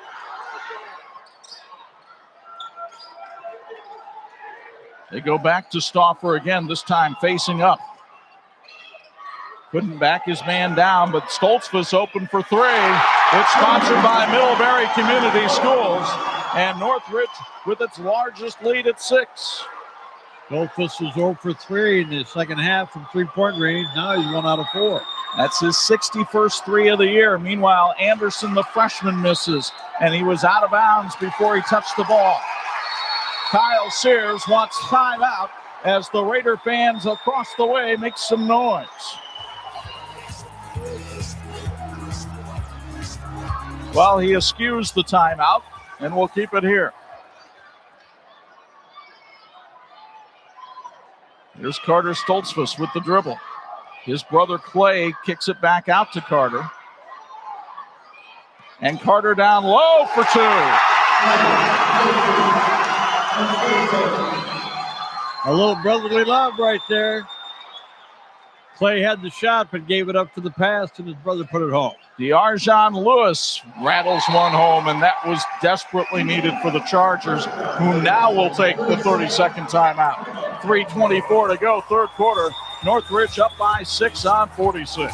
They go back to Stauffer again, this time facing up. Couldn't back his man down, but Stoltzfus open for 3. It's sponsored by Middlebury Community Schools, and Northridge with its largest lead at 6. Stoltzfus was 0 for 3 in the second half from three-point range. Now he's 1 out of 4. That's his 61st 3 of the year. Meanwhile, Anderson, the freshman, misses, and he was out of bounds before he touched the ball. Kyle Sears wants timeout as the Raider fans across the way make some noise. Well, he eschews the timeout, and we'll keep it here. Here's Carter Stoltzfus with the dribble. His brother Clay kicks it back out to Carter. And Carter down low for 2. A little brotherly love right there. Clay had the shot, but gave it up for the pass, and his brother put it home. De'Arjon Lewis rattles one home, and that was desperately needed for the Chargers, who now will take the 30-second timeout. 3:24 to go, third quarter. Northridge up by 6 on 46.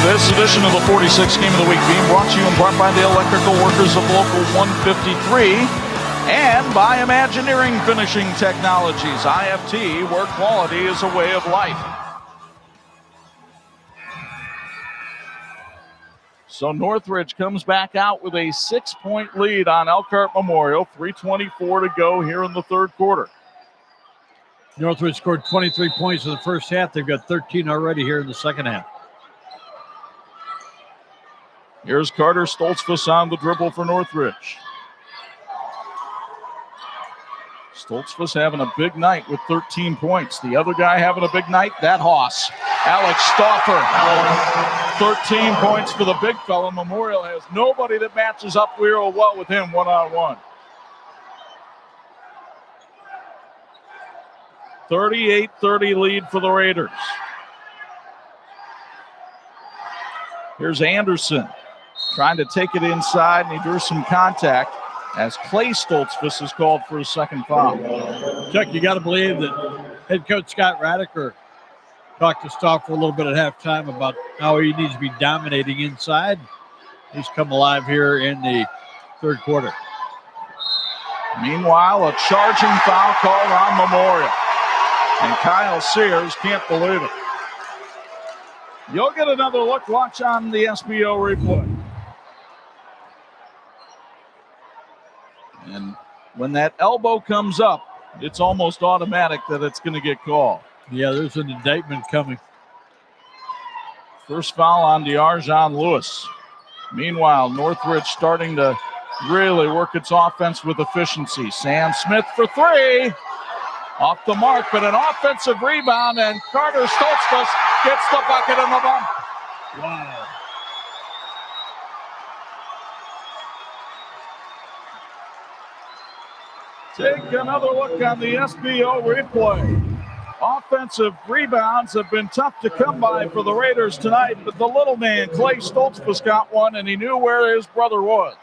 This edition of the 46 Game of the Week being brought to you in part by the electrical workers of Local 153 and by Imagineering Finishing Technologies, IFT, where quality is a way of life. So Northridge comes back out with a 6-point lead on Elkhart Memorial. 3:24 to go here in the third quarter. Northridge scored 23 points in the first half. They've got 13 already here in the second half. Here's Carter Stoltzfus on the dribble for Northridge. Stoltzfus having a big night with 13 points. The other guy having a big night, that hoss, Alex Stauffer. 13 points for the big fella. Memorial has nobody that matches up real well with him one-on-one. 38-30 lead for the Raiders. Here's Anderson trying to take it inside, and he drew some contact as Clay Stoltzfus is called for his second foul. Chuck, you got to believe that head coach Scott Radiker talked to Stauffer a little bit at halftime about how he needs to be dominating inside. He's come alive here in the third quarter. Meanwhile, a charging foul called on Memorial. And Kyle Sears can't believe it. You'll get another look. Watch on the SBO replay. And when that elbow comes up, it's almost automatic that it's going to get called. Yeah, there's an indictment coming. First foul on De'Arjon Lewis. Meanwhile, Northridge starting to really work its offense with efficiency. Sam Smith for three. Off the mark, but an offensive rebound, and Carter Stoltzfus gets the bucket in the bump. Wow. Take another look on the SBO replay. Offensive rebounds have been tough to come by for the Raiders tonight, but the little man, Clay Stoltzfus, got one, and he knew where his brother was.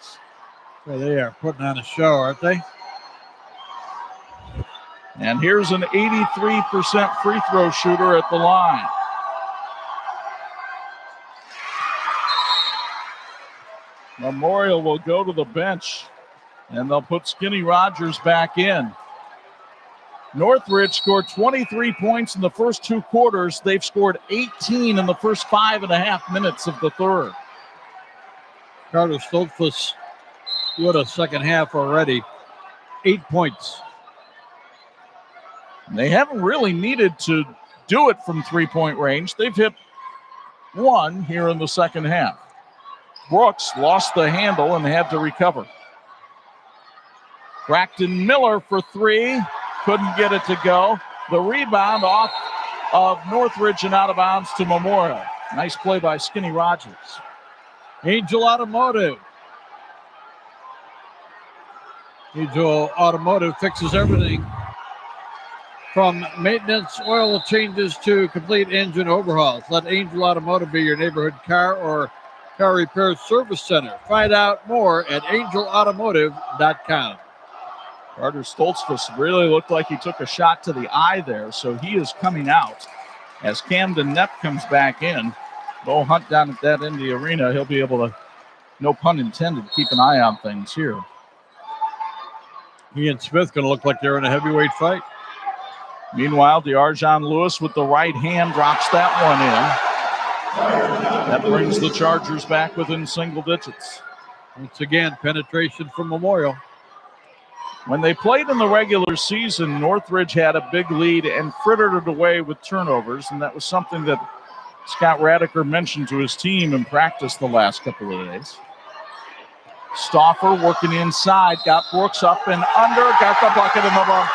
Well, they are putting on a show, aren't they? And here's an 83% free throw shooter at the line. Memorial will go to the bench, and they'll put Skinny Rogers back in. Northridge scored 23 points in the first two quarters. They've scored 18 in the first 5.5 minutes of the third. Carter Stoltzfus, what a second half already. 8 points. They haven't really needed to do it from three-point range. They've hit one here in the second half. Brooks lost the handle and had to recover. Braxton Miller for three. Couldn't get it to go. The rebound off of Northridge and out of bounds to Memorial. Nice play by Skinny Rogers. Angel Automotive. Angel Automotive fixes everything from maintenance, oil changes to complete engine overhauls. Let Angel Automotive be your neighborhood car or car repair service center. Find out more at angelautomotive.com. Carter Stoltzfus really looked like he took a shot to the eye there, so he is coming out. As Camden Knepp comes back in, Bo Hunt down at that end of the arena, he'll be able to, no pun intended, keep an eye on things here. He and Smith going to look like they're in a heavyweight fight. Meanwhile, De'Arjon Lewis with the right hand drops that one in. That brings the Chargers back within single digits. Once again, penetration from Memorial. When they played in the regular season, Northridge had a big lead and frittered it away with turnovers, and that was something that Scott Radiker mentioned to his team in practice the last couple of days. Stauffer working inside, got Brooks up and under, got the bucket in the bump.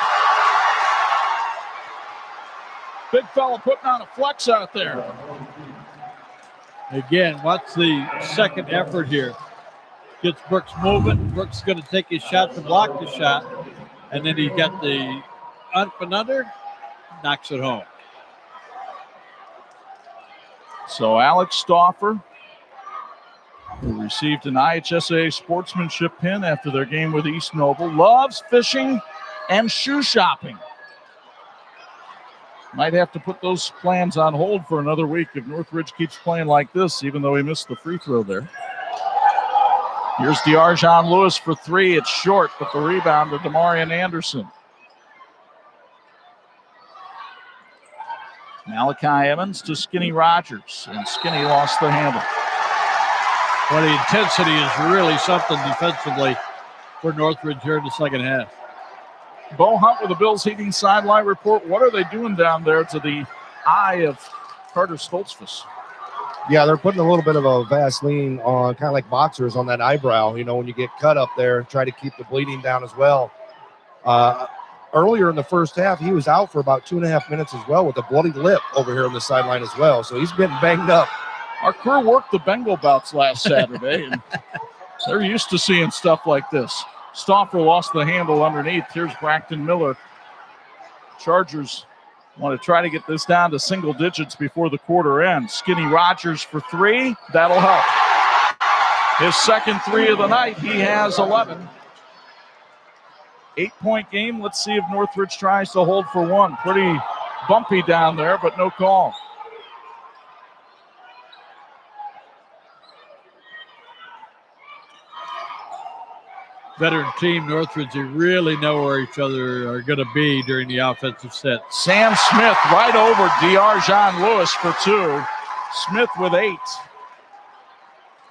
Big fella putting on a flex out there. Again, what's the second effort here? Gets Brooks moving. Brooks is going to take his shot to block the shot. And then he got the up and under, knocks it home. So Alex Stauffer, who received an IHSA sportsmanship pin after their game with East Noble, loves fishing and shoe shopping. Might have to put those plans on hold for another week if Northridge keeps playing like this, even though he missed the free throw there. Here's De'Arjon Lewis for three. It's short, but the rebound to Demarion Anderson. Malachi Evans to Skinny Rogers, and Skinny lost the handle. Well, the intensity is really something defensively for Northridge here in the second half. Bo Hunt with the Bills Heating sideline report. What are they doing down there to the eye of Carter Stoltzfus? Yeah, they're putting a little bit of a Vaseline on, kind of like boxers, on that eyebrow, when you get cut up there, try to keep the bleeding down as well. Earlier in the first half, he was out for about 2.5 minutes as well with a bloody lip over here on the sideline as well. So he's getting banged up. Our crew worked the Bengal bouts last Saturday, and they're used to seeing stuff like this. Stauffer lost the handle underneath. Here's Braxton Miller. Chargers want to try to get this down to single digits before the quarter ends. Skinny Rogers for three. That'll help. His second three of the night. He has 11. 8-point game. Let's see if Northridge tries to hold for one. Pretty bumpy down there, but no call. Veteran team, Northridge, they really know where each other are going to be during the offensive set. Sam Smith right over D'Arjon Lewis for two. Smith with 8.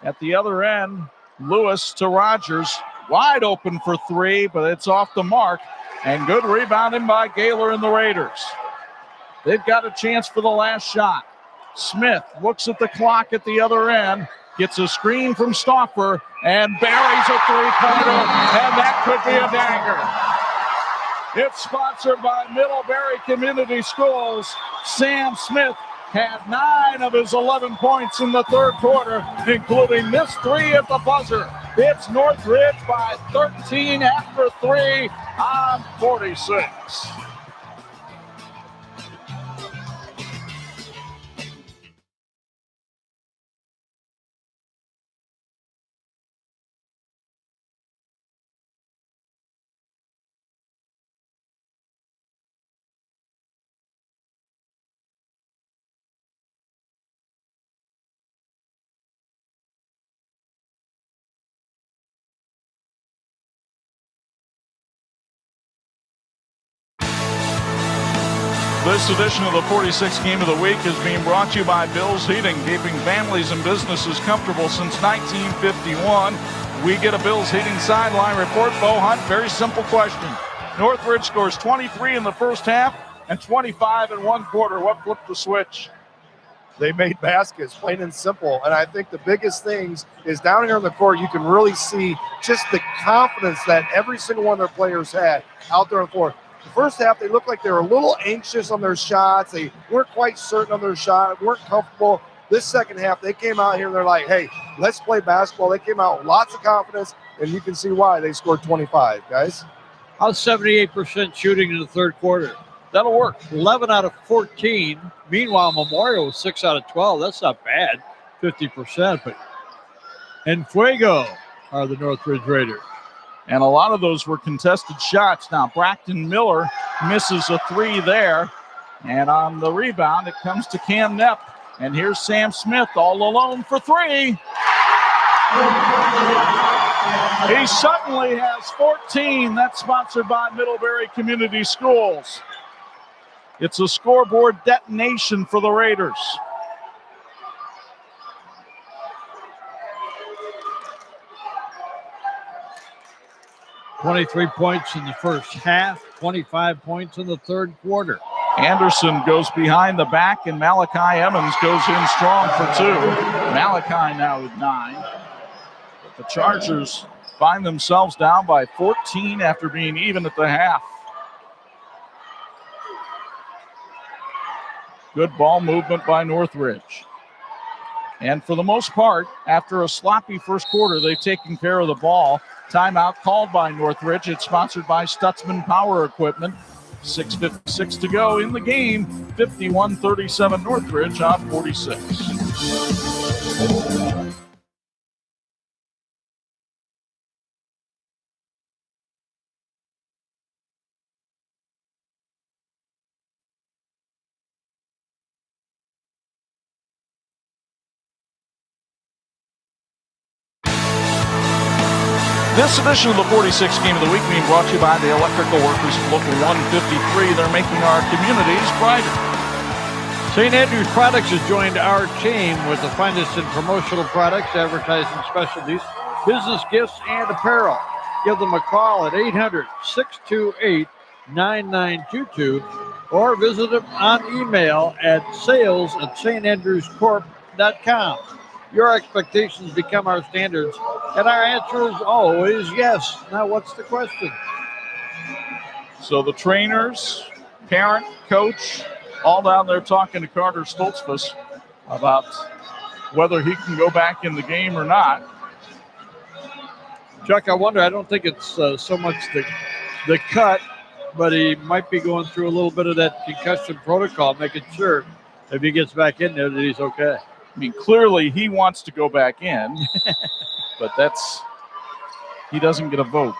At the other end, Lewis to Rogers. Wide open for three, but it's off the mark. And good rebounding by Gaylor and the Raiders. They've got a chance for the last shot. Smith looks at the clock at the other end. Gets a screen from Stauffer and buries a three-pointer, and that could be a dagger. It's sponsored by Middlebury Community Schools. Sam Smith had 9 of his 11 points in the third quarter, including this three at the buzzer. It's Northridge by 13 after 3 on 46. This edition of the 46th Game of the Week is being brought to you by Bill's Heating, keeping families and businesses comfortable since 1951. We get a Bill's Heating sideline report. Bo Hunt, very simple question. Northridge scores 23 in the first half and 25 in one quarter. What flipped the switch? They made baskets, plain and simple. And I think the biggest things is down here in the court, you can really see just the confidence that every single one of their players had out there on the floor. The first half, they looked like they were a little anxious on their shots. They weren't quite certain on their shot, weren't comfortable. This second half, they came out here and they're like, hey, let's play basketball. They came out with lots of confidence, and you can see why they scored 25, guys. How's 78% shooting in the third quarter? That'll work. 11 out of 14. Meanwhile, Memorial was 6 out of 12. That's not bad, 50%. But en fuego are the Northridge Raiders. And a lot of those were contested shots. Now, Braxton Miller misses a three there. And on the rebound, it comes to Cam Nepp. And here's Sam Smith all alone for three. He suddenly has 14. That's sponsored by Middlebury Community Schools. It's a scoreboard detonation for the Raiders. $23 points in the first half, 25 points in the third quarter. Anderson goes behind the back, and Malachi Emmons goes in strong for two. Malachi now with 9. The Chargers find themselves down by 14 after being even at the half. Good ball movement by Northridge. And for the most part, after a sloppy first quarter, they've taken care of the ball. Timeout called by Northridge. It's sponsored by Stutzman Power Equipment. 6:56 to go in the game. 51-37 Northridge on 46. This edition of the 46th Game of the Week being brought to you by the Electrical Workers of Local 153. They're making our communities brighter. St. Andrews Products has joined our team with the finest in promotional products, advertising specialties, business gifts, and apparel. Give them a call at 800-628-9922 or visit them on email at sales@standrewscorp.com. Pregame.com. Your expectations become our standards, and our answer is always yes. Now, what's the question? So the trainers, parent, coach, all down there talking to Carter Stoltzfus about whether he can go back in the game or not. Chuck, I wonder, I don't think it's so much the cut, but he might be going through a little bit of that concussion protocol, making sure if he gets back in there that he's okay. I mean, clearly he wants to go back in, but he doesn't get a vote.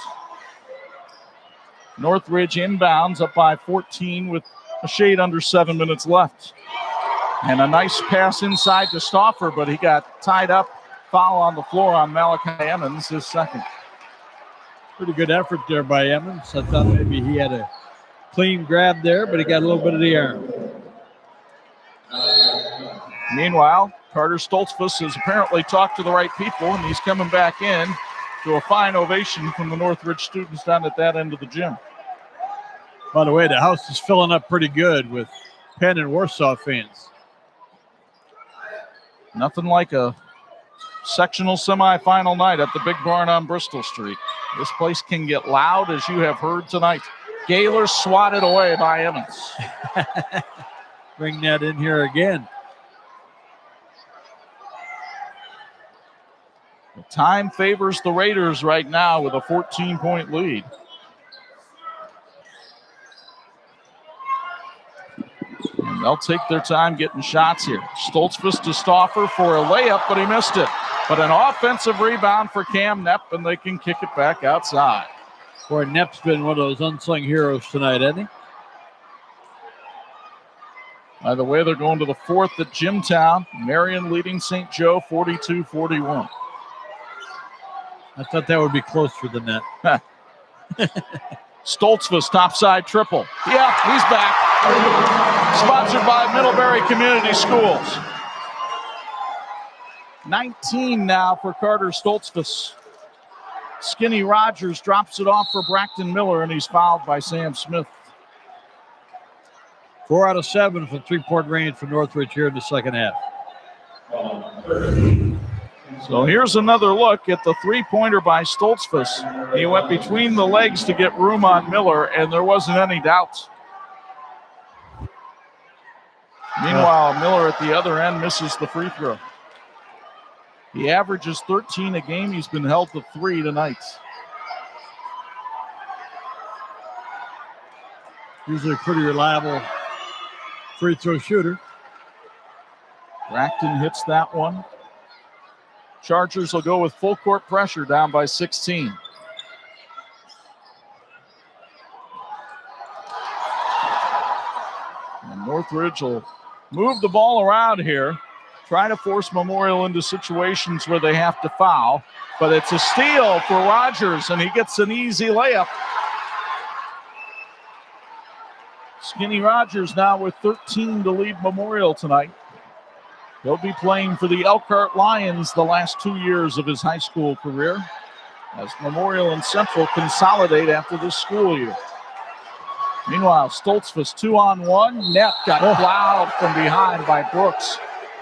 Northridge inbounds up by 14 with a shade under 7 minutes left. And a nice pass inside to Stauffer, but he got tied up. Foul on the floor on Malachi Emmons, his second. Pretty good effort there by Emmons. I thought maybe he had a clean grab there, but he got a little bit of the arm. Meanwhile, Carter Stoltzfus has apparently talked to the right people, and he's coming back in to a fine ovation from the Northridge students down at that end of the gym. By the way, the house is filling up pretty good with Penn and Warsaw fans. Nothing like a sectional semifinal night at the Big Barn on Bristol Street. This place can get loud, as you have heard tonight. Gaylor swatted away by Emmons. Bring that in here again. The time favors the Raiders right now with a 14-point lead. And they'll take their time getting shots here. Stoltzfus to Stauffer for a layup, but he missed it. But an offensive rebound for Cam Knepp, and they can kick it back outside. Boy, Knepp's been one of those unsung heroes tonight, hasn't he? By the way, they're going to the fourth at Jimtown. Marion leading St. Joe 42-41. I thought that would be closer than that. Stoltzfus topside triple. Yeah, he's back. Sponsored by Middlebury Community Schools. 19 now for Carter Stoltzfus. Skinny Rogers drops it off for Braxton Miller, and he's fouled by Sam Smith. 4 out of 7 from three-point range for Northridge here in the second half. So here's another look at the three-pointer by Stoltzfus. He went between the legs to get room on Miller, and there wasn't any doubt. Meanwhile, Miller at the other end misses the free throw. He averages 13 a game. He's been held to 3 tonight. Usually a pretty reliable free throw shooter. Braxton hits that one. Chargers will go with full court pressure down by 16. And Northridge will move the ball around here, try to force Memorial into situations where they have to foul. But it's a steal for Rogers, and he gets an easy layup. Skinny Rogers now with 13 to lead Memorial tonight. He'll be playing for the Elkhart Lions the last 2 years of his high school career as Memorial and Central consolidate after this school year. Meanwhile, Stoltzfus 2-on-1. Knepp got plowed from behind by Brooks.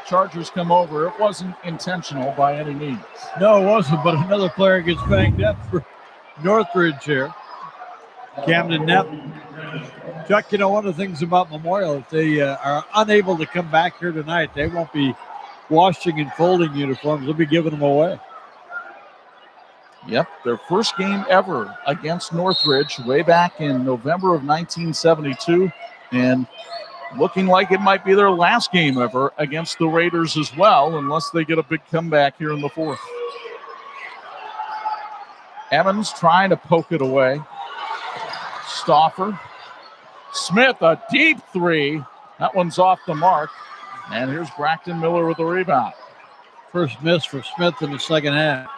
Chargers come over. It wasn't intentional by any means. No, it wasn't, but another player gets banged up for Northridge here. Camden Knepp. Chuck, you know, one of the things about Memorial, if they are unable to come back here tonight, they won't be washing and folding uniforms. They'll be giving them away. Yep, their first game ever against Northridge way back in November of 1972. And looking like it might be their last game ever against the Raiders as well, unless they get a big comeback here in the fourth. Evans trying to poke it away. Stauffer. Smith, a deep three. That one's off the mark. And here's Braxton Miller with the rebound. First miss for Smith in the second half.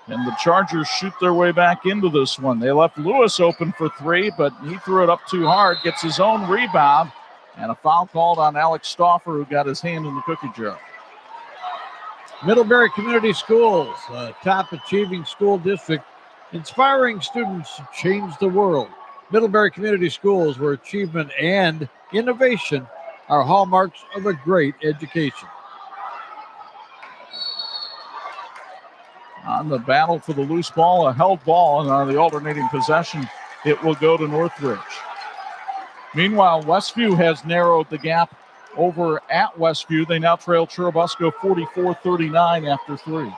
And the Chargers shoot their way back into this one. They left Lewis open for three, but he threw it up too hard, gets his own rebound, and a foul called on Alex Stauffer, who got his hand in the cookie jar. Middlebury Community Schools, a top achieving school district, inspiring students to change the world. Middlebury Community Schools, where achievement and innovation are hallmarks of a great education. on the battle for the loose ball, a held ball, and on the alternating possession, it will go to Northridge. Meanwhile, Westview has narrowed the gap over at Westview. They now trail Churubusco 44-39 after 3.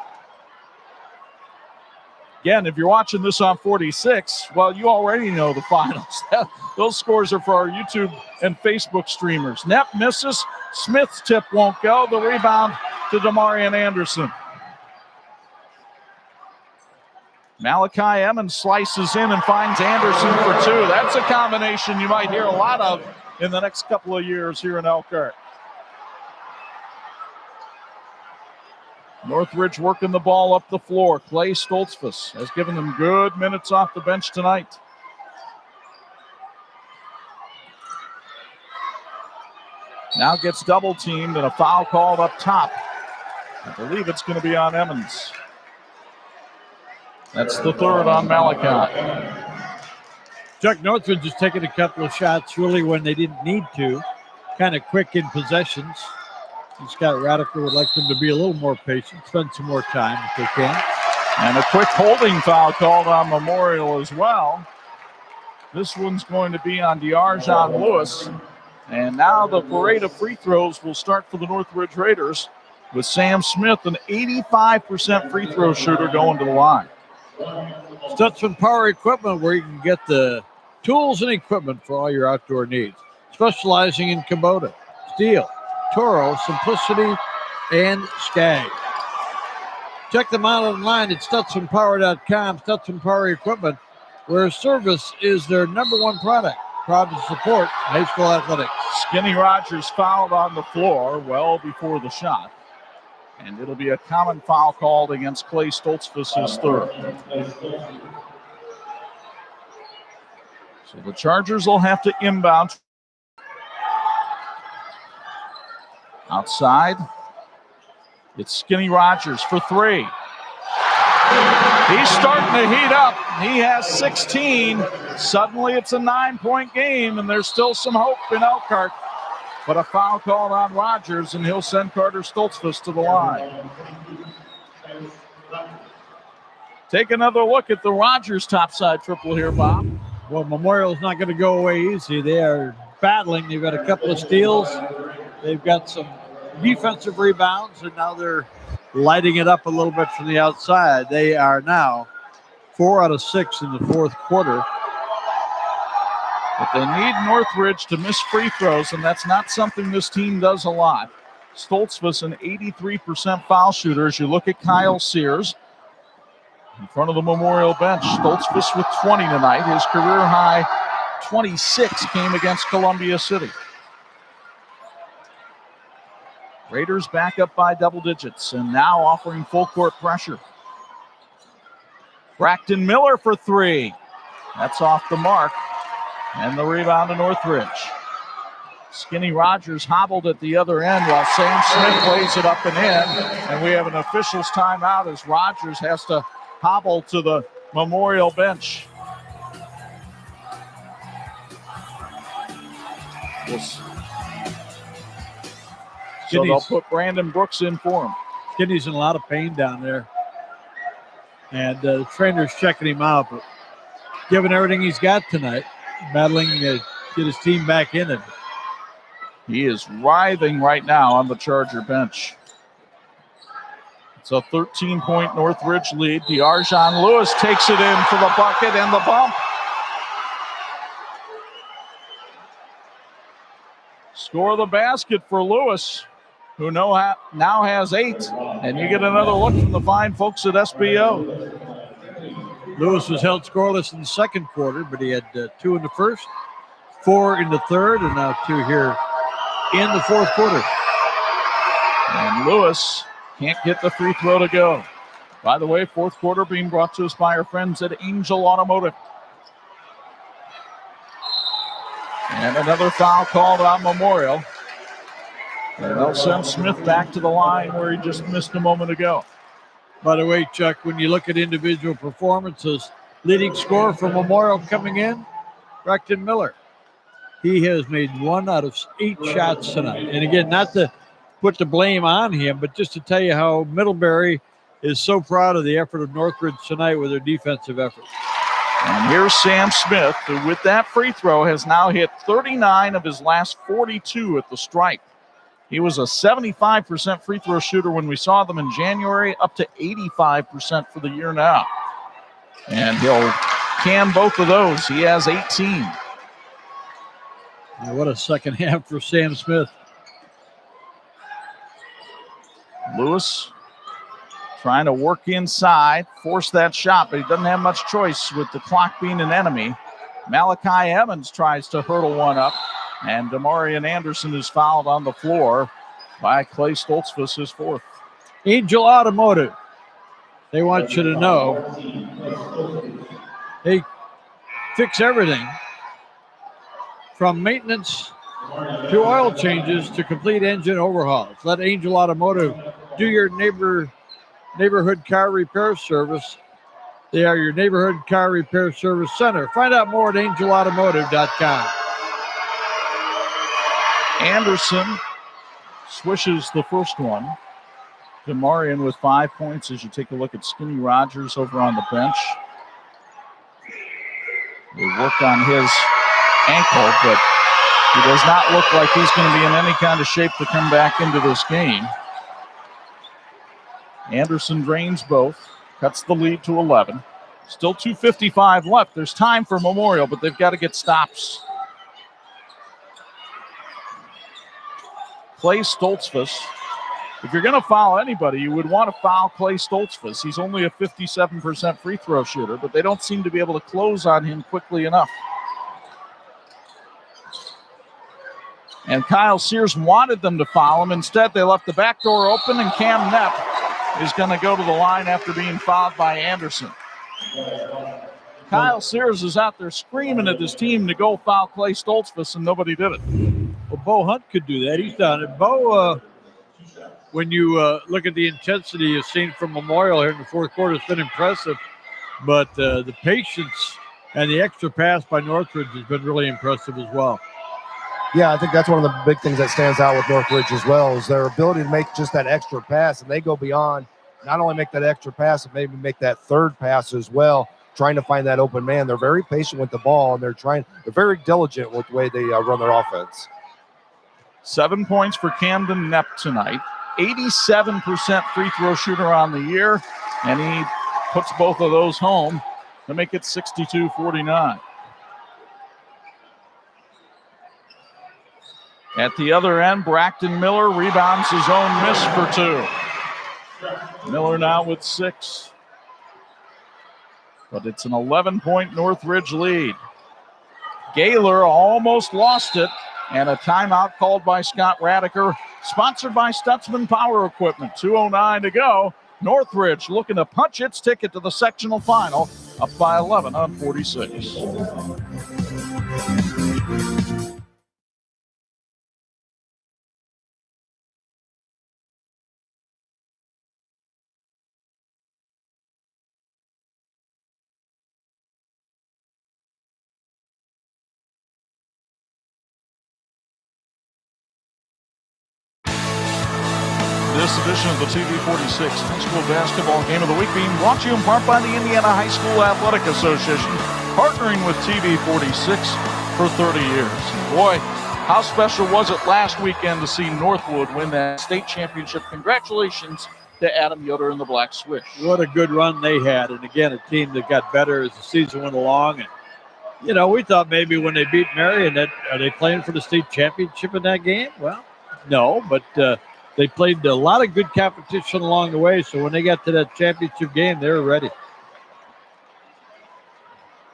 Again, if you're watching this on 46, well, you already know the finals. Those scores are for our YouTube and Facebook streamers. Knepp misses. Smith's tip won't go. The rebound to Demarion Anderson. Malachi Emmons slices in and finds Anderson for 2. That's a combination you might hear a lot of in the next couple of years here in Elkhart. Northridge working the ball up the floor. Clay Stoltzfus has given them good minutes off the bench tonight. Now gets double teamed and a foul called up top. I believe it's going to be on Emmons. That's the third on Malachi. Chuck, Northridge has taken a couple of shots really when they didn't need to. Kind of quick in possessions. Scott Radiker would like them to be a little more patient, spend some more time if they can. And a quick holding foul called on Memorial as well. This one's going to be on De'Arjon Lewis. And now the parade of free throws will start for the Northridge Raiders with Sam Smith, an 85% free throw shooter, going to the line. Stutzman Power Equipment, where you can get the tools and equipment for all your outdoor needs. Specializing in Kubota, steel, Toro, Simplicity, and Skag. Check them out online at StutzmanPower.com. Stutzman Power Equipment, where service is their number one product. Proud to support high school athletics. Skinny Rogers fouled on the floor well before the shot. And it'll be a common foul called against Clay Stoltzfus, his third. So the Chargers will have to inbound. Outside, it's Skinny Rogers for 3. He's starting to heat up. He has 16. Suddenly it's a 9-point game, and there's still some hope in Elkhart. But a foul called on Rogers, and he'll send Carter Stoltzfus to the line. Take another look at the Rogers topside triple here, Bob. Well, Memorial's not going to go away easy. They are battling. They've got a couple of steals. They've got some defensive rebounds, and now they're lighting it up a little bit from the outside. They are now 4 out of 6 in the fourth quarter. But they need Northridge to miss free throws, and that's not something this team does a lot. Stoltzfus, an 83% foul shooter. As you look at Kyle Sears in front of the Memorial bench, Stoltzfus with 20 tonight. His career high 26 came against Columbia City. Raiders back up by double digits and now offering full court pressure. Braxton Miller for 3. That's off the mark. And the rebound to Northridge. Skinny Rogers hobbled at the other end while Sam Smith plays it up and in. And we have an official's timeout as Rogers has to hobble to the Memorial bench. So they'll put Brandon Brooks in for him. Skinny's in a lot of pain down there. And the trainer's checking him out, but giving everything he's got tonight, battling to get his team back in it. He is writhing right now on the Charger bench. It's a 13-point Northridge lead. De'Arjon Lewis takes it in for the bucket and the bump. Score the basket for Lewis, who now has 8. And you get another look from the fine folks at SBO. Lewis was held scoreless in the second quarter, but he had 2 in the first, 4 in the third, and now 2 here in the fourth quarter. And Lewis can't get the free throw to go. By the way, fourth quarter being brought to us by our friends at Angel Automotive. And another foul called on Memorial. And they'll send Smith back to the line where he just missed a moment ago. By the way, Chuck, when you look at individual performances, leading scorer for Memorial coming in, Braxton Miller. He has made 1 out of 8 shots tonight. And again, not to put the blame on him, but just to tell you how Middlebury is so proud of the effort of Northridge tonight with their defensive effort. And here's Sam Smith, who with that free throw has now hit 39 of his last 42 at the stripe. He was a 75% free throw shooter when we saw them in January, up to 85% for the year now. And he'll can both of those. He has 18. Yeah, what a second half for Sam Smith. Lewis trying to work inside, force that shot, but he doesn't have much choice with the clock being an enemy. Malachi Evans tries to hurdle one up, and Demarion Anderson is fouled on the floor by Clay Stoltzfus, his fourth. Angel Automotive. They want you to know they fix everything from maintenance to oil changes to complete engine overhauls. Let Angel Automotive do your neighborhood car repair service. They are your neighborhood car repair service center. Find out more at angelautomotive.com. Anderson swishes the first one. Demarion with 5 points as you take a look at Skinny Rogers over on the bench. They worked on his ankle, but he does not look like he's going to be in any kind of shape to come back into this game. Anderson drains both, cuts the lead to 11. Still 2:55 left. There's time for Memorial, but they've got to get stops. Clay Stoltzfus. If you're going to foul anybody, you would want to foul Clay Stoltzfus. He's only a 57% free throw shooter, but they don't seem to be able to close on him quickly enough. And Kyle Sears wanted them to foul him. Instead, they left the back door open, and Cam Knepp is going to go to the line after being fouled by Anderson. Kyle Sears is out there screaming at his team to go foul Clay Stoltzfus, and nobody did it. Well, Bo Hunt could do that. He's done it. Bo, when you look at the intensity you've seen from Memorial here in the fourth quarter, it's been impressive. But the patience and the extra pass by Northridge has been really impressive as well. Yeah, I think that's one of the big things that stands out with Northridge as well is their ability to make just that extra pass, and they go beyond not only make that extra pass, but maybe make that third pass as well, trying to find that open man. They're very patient with the ball, and they're very diligent with the way they run their offense. 7 points for Camden Knepp tonight. 87% free throw shooter on the year, and he puts both of those home to make it 62-49. At the other end, Braxton Miller rebounds his own miss for two. Miller now with 6. But it's an 11-point Northridge lead. Gaylor almost lost it, and a timeout called by Scott Radiker, sponsored by Stutzman Power Equipment. 2:09 to go. Northridge looking to punch its ticket to the sectional final, up by 11 on 46. This edition of the TV46 High School Basketball Game of the Week being brought to you in part by the Indiana High School Athletic Association, partnering with TV46 for 30 years. Boy, how special was it last weekend to see Northwood win that state championship. Congratulations to Adam Yoder and the Black Swish. What a good run they had. And again, a team that got better as the season went along. And, you know, we thought maybe when they beat Marion that are they playing for the state championship in that game? Well, no, but they played a lot of good competition along the way, so when they got to that championship game, they were ready.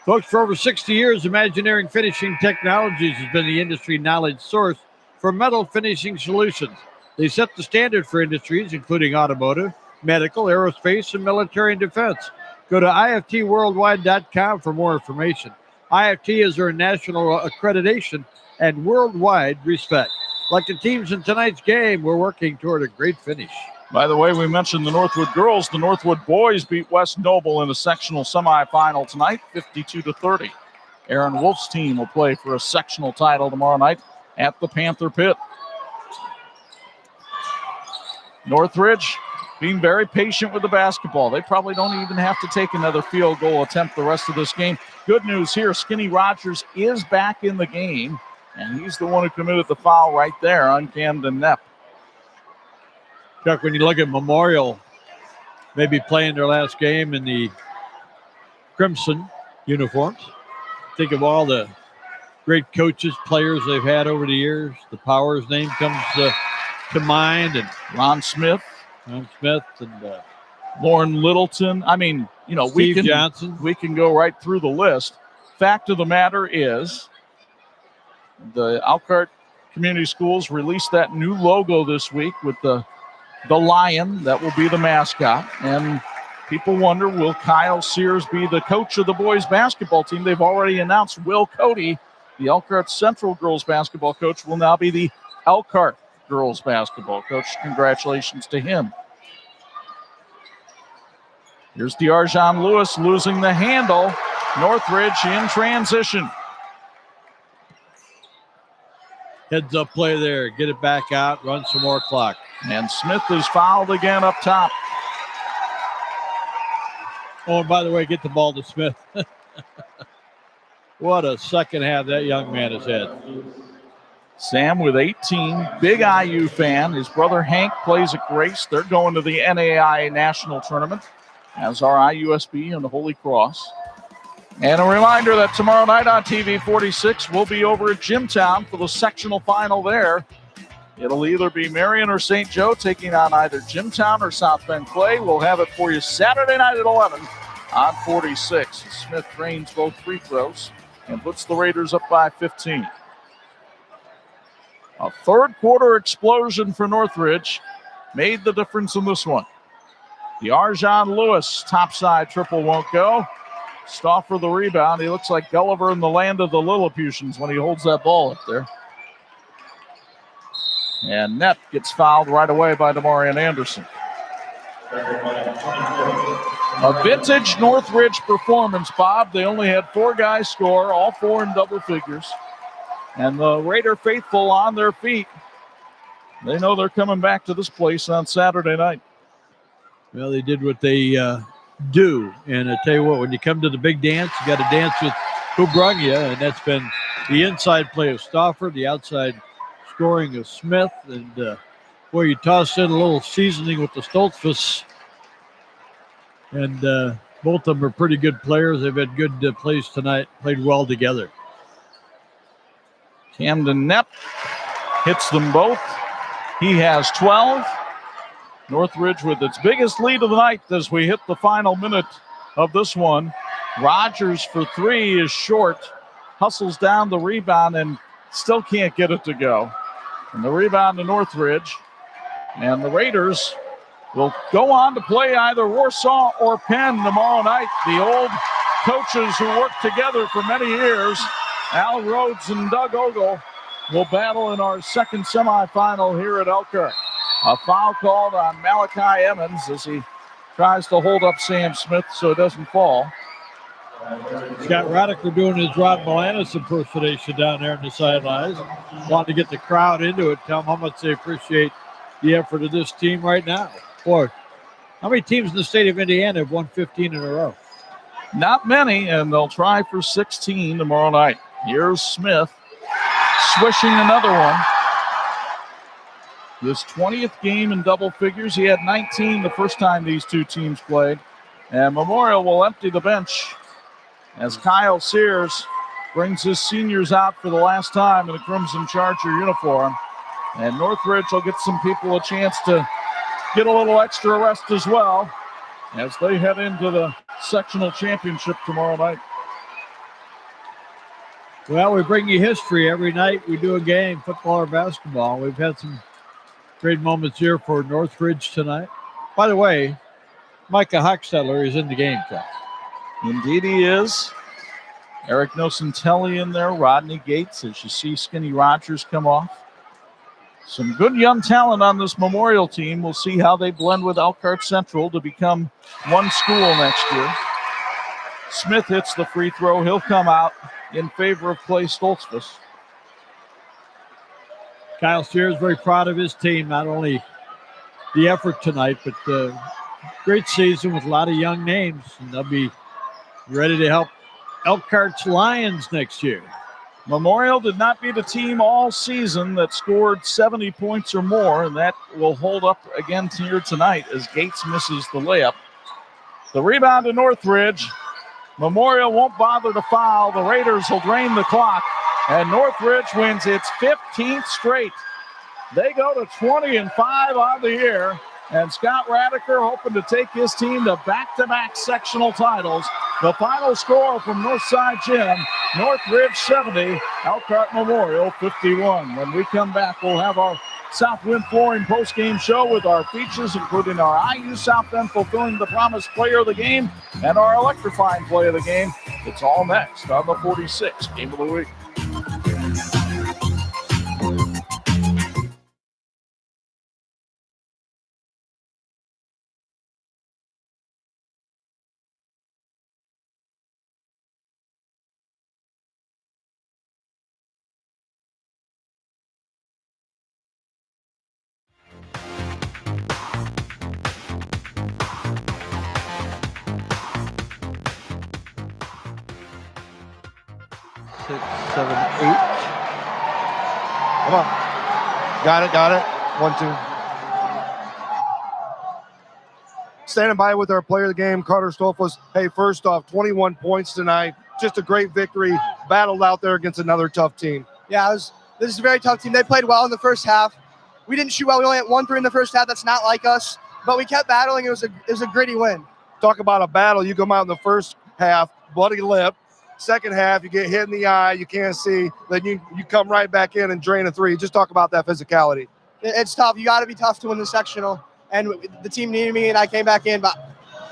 Folks, for over 60 years, Imagineering Finishing Technologies has been the industry knowledge source for metal finishing solutions. They set the standard for industries, including automotive, medical, aerospace, and military and defense. Go to iftworldwide.com for more information. IFT is their national accreditation and worldwide respect. Like the teams in tonight's game, we're working toward a great finish. By the way, we mentioned the Northwood girls. The Northwood boys beat West Noble in a sectional semifinal tonight, 52-30. Aaron Wolf's team will play for a sectional title tomorrow night at the Panther Pit. Northridge being very patient with the basketball. They probably don't even have to take another field goal attempt the rest of this game. Good news here, Skinny Rogers is back in the game, and he's the one who committed the foul right there on Camden Knepp. Chuck, when you look at Memorial, maybe playing their last game in the crimson uniforms, think of all the great coaches, players they've had over the years. The Powers name comes to mind, and Ron Smith and Lauren Littleton. I mean, Steve Johnson. We can go right through the list. Fact of the matter is, the Elkhart Community Schools released that new logo this week with the lion that will be the mascot. And people wonder, will Kyle Sears be the coach of the boys basketball team? They've already announced Will Cody, the Elkhart Central girls basketball coach, will now be the Elkhart girls basketball coach. Congratulations to him. Here's DeArjan Lewis losing the handle. Northridge in transition. Heads up play there. Get it back out. Run some more clock. And Smith is fouled again up top. Oh, and by the way, get the ball to Smith. What a second half that young man has had. Sam with 18, big IU fan. His brother Hank plays at Grace. They're going to the NAIA National Tournament, as are IUSB and the Holy Cross. And a reminder that tomorrow night on TV 46, we'll be over at Jimtown for the sectional final there. It'll either be Marion or St. Joe taking on either Jimtown or South Bend Clay. We'll have it for you Saturday night at 11 on 46. Smith drains both free throws and puts the Raiders up by 15. A third quarter explosion for Northridge made the difference in this one. DeArjan Lewis, topside triple won't go. Stauffer the rebound. He looks like Gulliver in the land of the Lilliputians when he holds that ball up there. And Knepp gets fouled right away by DeMarion Anderson. A vintage Northridge performance, Bob. They only had 4 guys score, all 4 in double figures. And the Raider faithful on their feet. They know they're coming back to this place on Saturday night. Well, they did what they do. And I tell you what, when you come to the big dance, you got to dance with who brung you. And that's been the inside play of Stauffer, the outside scoring of Smith. And, boy, you toss in a little seasoning with the Stoltzfus. And both of them are pretty good players. They've had good plays tonight, played well together. Camden Knepp hits them both. He has 12. Northridge with its biggest lead of the night as we hit the final minute of this one. Rogers for 3 is short. Hustles down the rebound and still can't get it to go. And the rebound to Northridge. And the Raiders will go on to play either Warsaw or Penn tomorrow night. The old coaches who worked together for many years, Al Rhodes and Doug Ogle, will battle in our second semifinal here at Elkhart. A foul called on Malachi Emmons as he tries to hold up Sam Smith so it doesn't fall. Scott Radiker doing his Rod Melanis impersonation down there on the sidelines. Wanting to get the crowd into it, tell them how much they appreciate the effort of this team right now. Boy, how many teams in the state of Indiana have won 15 in a row? Not many, and they'll try for 16 tomorrow night. Here's Smith swishing another one. This 20th game in double figures. He had 19 the first time these two teams played. And Memorial will empty the bench as Kyle Sears brings his seniors out for the last time in a Crimson Charger uniform. And Northridge will get some people a chance to get a little extra rest as well as they head into the sectional championship tomorrow night. Well, we bring you history every night. We do a game, football or basketball. We've had some great moments here for Northridge tonight. By the way, Micah Hochstetler is in the game, Chuck. Indeed he is. Eric Nocentelli in there, Rodney Gates, as you see Skinny Rogers come off. Some good young talent on this Memorial team. We'll see how they blend with Elkhart Central to become one school next year. Smith hits the free throw. He'll come out in favor of Clay Stoltzfus. Kyle Sears very proud of his team, not only the effort tonight, but great season with a lot of young names, and they'll be ready to help Elkhart's Lions next year. Memorial did not beat a team all season that scored 70 points or more, and that will hold up again here tonight as Gates misses the layup. The rebound to Northridge. Memorial won't bother to foul. The Raiders will drain the clock, and Northridge wins its 15th straight. They go to 20-5 on the year, and Scott Radiker hoping to take his team to back-to-back sectional titles. The final score from Northside Gym, Northridge 70, Elkhart Memorial 51. When we come back, we'll have our Southwind Flooring postgame show with our features, including our IU South Bend Fulfilling the Promise player of the game and our electrifying play of the game. It's all next on the 46 Game of the Week. Six, 7, 8. Come on. Got it. 1, 2. Standing by with our player of the game, Carter Stolfus. Hey, first off, 21 points tonight. Just a great victory. Battled out there against another tough team. Yeah, this is a very tough team. They played well in the first half. We didn't shoot well. We only had 1 3 in the first half. That's not like us. But we kept battling. It was a gritty win. Talk about a battle. You come out in the first half, bloody lip. Second half, you get hit in the eye, you can't see. Then you come right back in and drain a 3. Just talk about that physicality. It's tough. You got to be tough to win the sectional. And the team needed me, and I came back in. But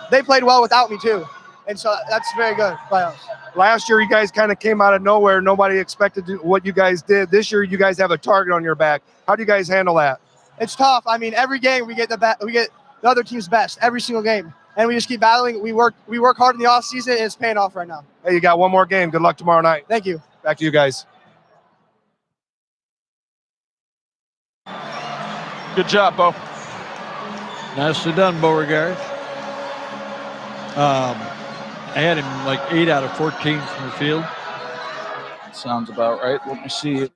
they played well without me, too. And so that's very good by us. Last year, you guys kind of came out of nowhere. Nobody expected what you guys did. This year, you guys have a target on your back. How do you guys handle that? It's tough. I mean, every game we get the other team's best, every single game. And we just keep battling. We work hard in the offseason, and it's paying off right now. Hey, you got one more game. Good luck tomorrow night. Thank you. Back to you guys. Good job, Bo. Nicely done, Beauregard. I had him like 8 out of 14 from the field. Sounds about right. Let me see.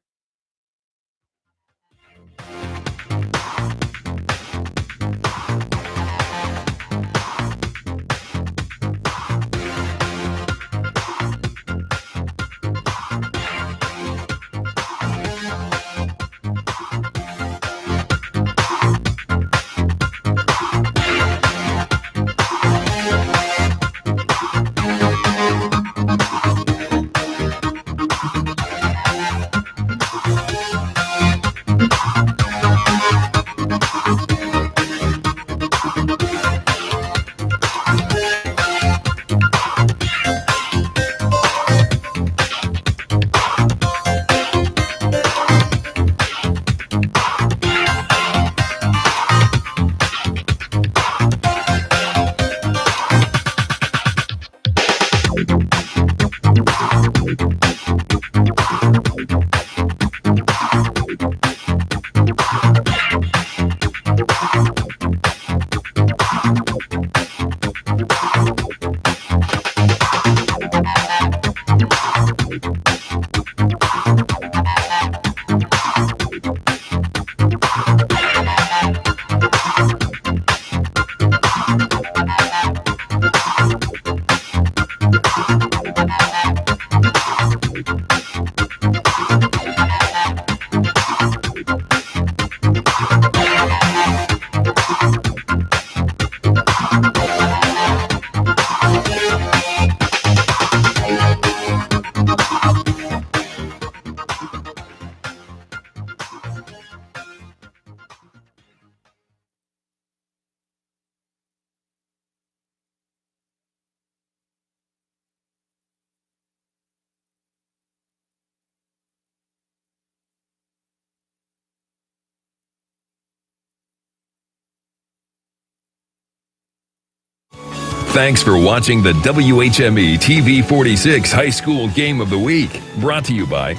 Thanks for watching the WHME TV 46 High School Game of the Week, brought to you by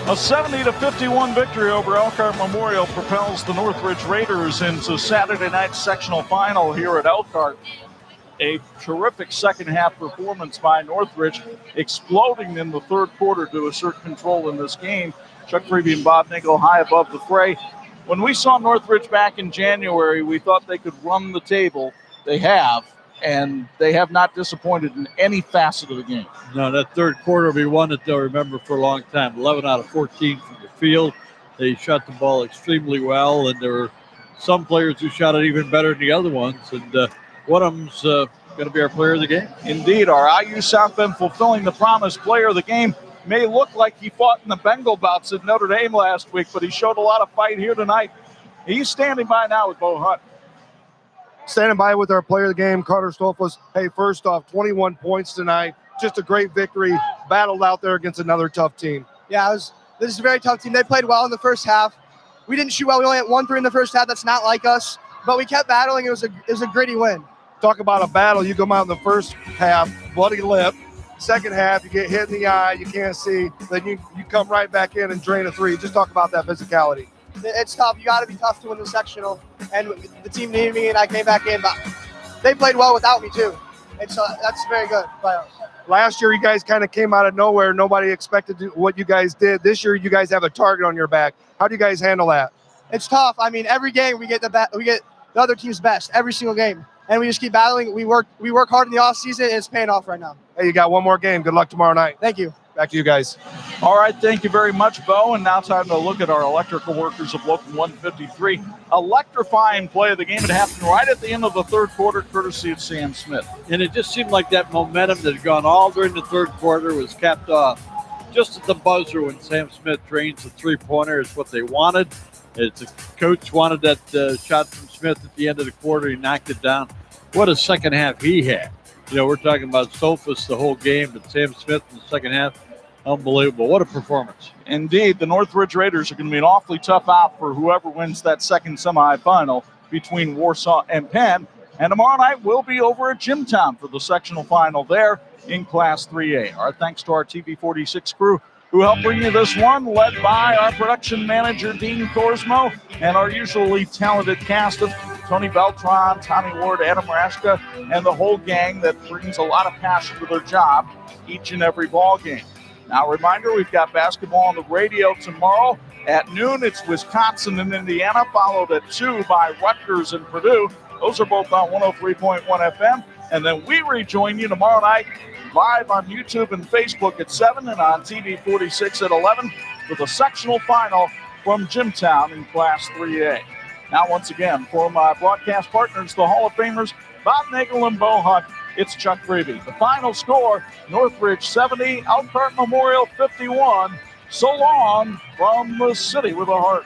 A 70-51 victory over Elkhart Memorial propels the Northridge Raiders into Saturday night's sectional final here at Elkhart. A terrific second-half performance by Northridge, exploding in the third quarter to assert control in this game. Chuck Freeby and Bob Nagel high above the fray. When we saw Northridge back in January, we thought they could run the table. They have, and they have not disappointed in any facet of the game. No, that third quarter will be one that they'll remember for a long time. 11 out of 14 from the field. They shot the ball extremely well, and there were some players who shot it even better than the other ones. And one of them's going to be our player of the game. Indeed, our IU South Bend fulfilling the promise player of the game. May look like he fought in the Bengal bouts at Notre Dame last week, but he showed a lot of fight here tonight. He's standing by now with Bo Hunt. Standing by with our player of the game, Carter Stolfus. Hey, first off, 21 points tonight. Just a great victory. Battled out there against another tough team. Yeah, this is a very tough team. They played well in the first half. We didn't shoot well. We only had 1-3 in the first half. That's not like us. But we kept battling. It was a gritty win. Talk about a battle. You come out in the first half, bloody lip. Second half, you get hit in the eye. You can't see. Then you come right back in and drain a three. Just talk about that physicality. It's tough. You got to be tough to win the sectional. And the team needed me, and I came back in. But they played well without me, too. And so that's very good by us. Last year, you guys kind of came out of nowhere. Nobody expected what you guys did. This year, you guys have a target on your back. How do you guys handle that? It's tough. I mean, every game we get the other team's best every single game, and we just keep battling. We work hard in the off season, and it's paying off right now. Hey, you got one more game. Good luck tomorrow night. Thank you. Back to you guys. All right, thank you very much, Bo. And now time to look at our electrical workers of Local 153. Electrifying play of the game. It happened right at the end of the third quarter, courtesy of Sam Smith. And it just seemed like that momentum that had gone all during the third quarter was capped off just at the buzzer when Sam Smith drains the three-pointer. Is what they wanted. It's the coach wanted that shot from Smith at the end of the quarter. He knocked it down. What a second half he had. You know, we're talking about Sophus the whole game, but Sam Smith in the second half, unbelievable. What a performance. Indeed, the Northridge Raiders are going to be an awfully tough out for whoever wins that second semifinal between Warsaw and Penn. And tomorrow night we'll be over at Jimtown for the sectional final there in Class 3A. Our thanks to our TV46 crew who helped bring you this one, led by our production manager, Dean Thorsmo, and our usually talented cast of Tony Beltran, Tommy Ward, Adam Rashka, and the whole gang that brings a lot of passion to their job each and every ball game. Now, a reminder, we've got basketball on the radio tomorrow. At noon, it's Wisconsin and Indiana, followed at 2 by Rutgers and Purdue. Those are both on 103.1 FM. And then we rejoin you tomorrow night live on YouTube and Facebook at 7 and on TV46 at 11 for the sectional final from Jimtown in Class 3A. Now, once again, for my broadcast partners, the Hall of Famers, Bob Nagel and Bo Hunt, it's Chuck Freeby. The final score, Northridge 70, Elkhart Memorial 51. So long from the city with a heart.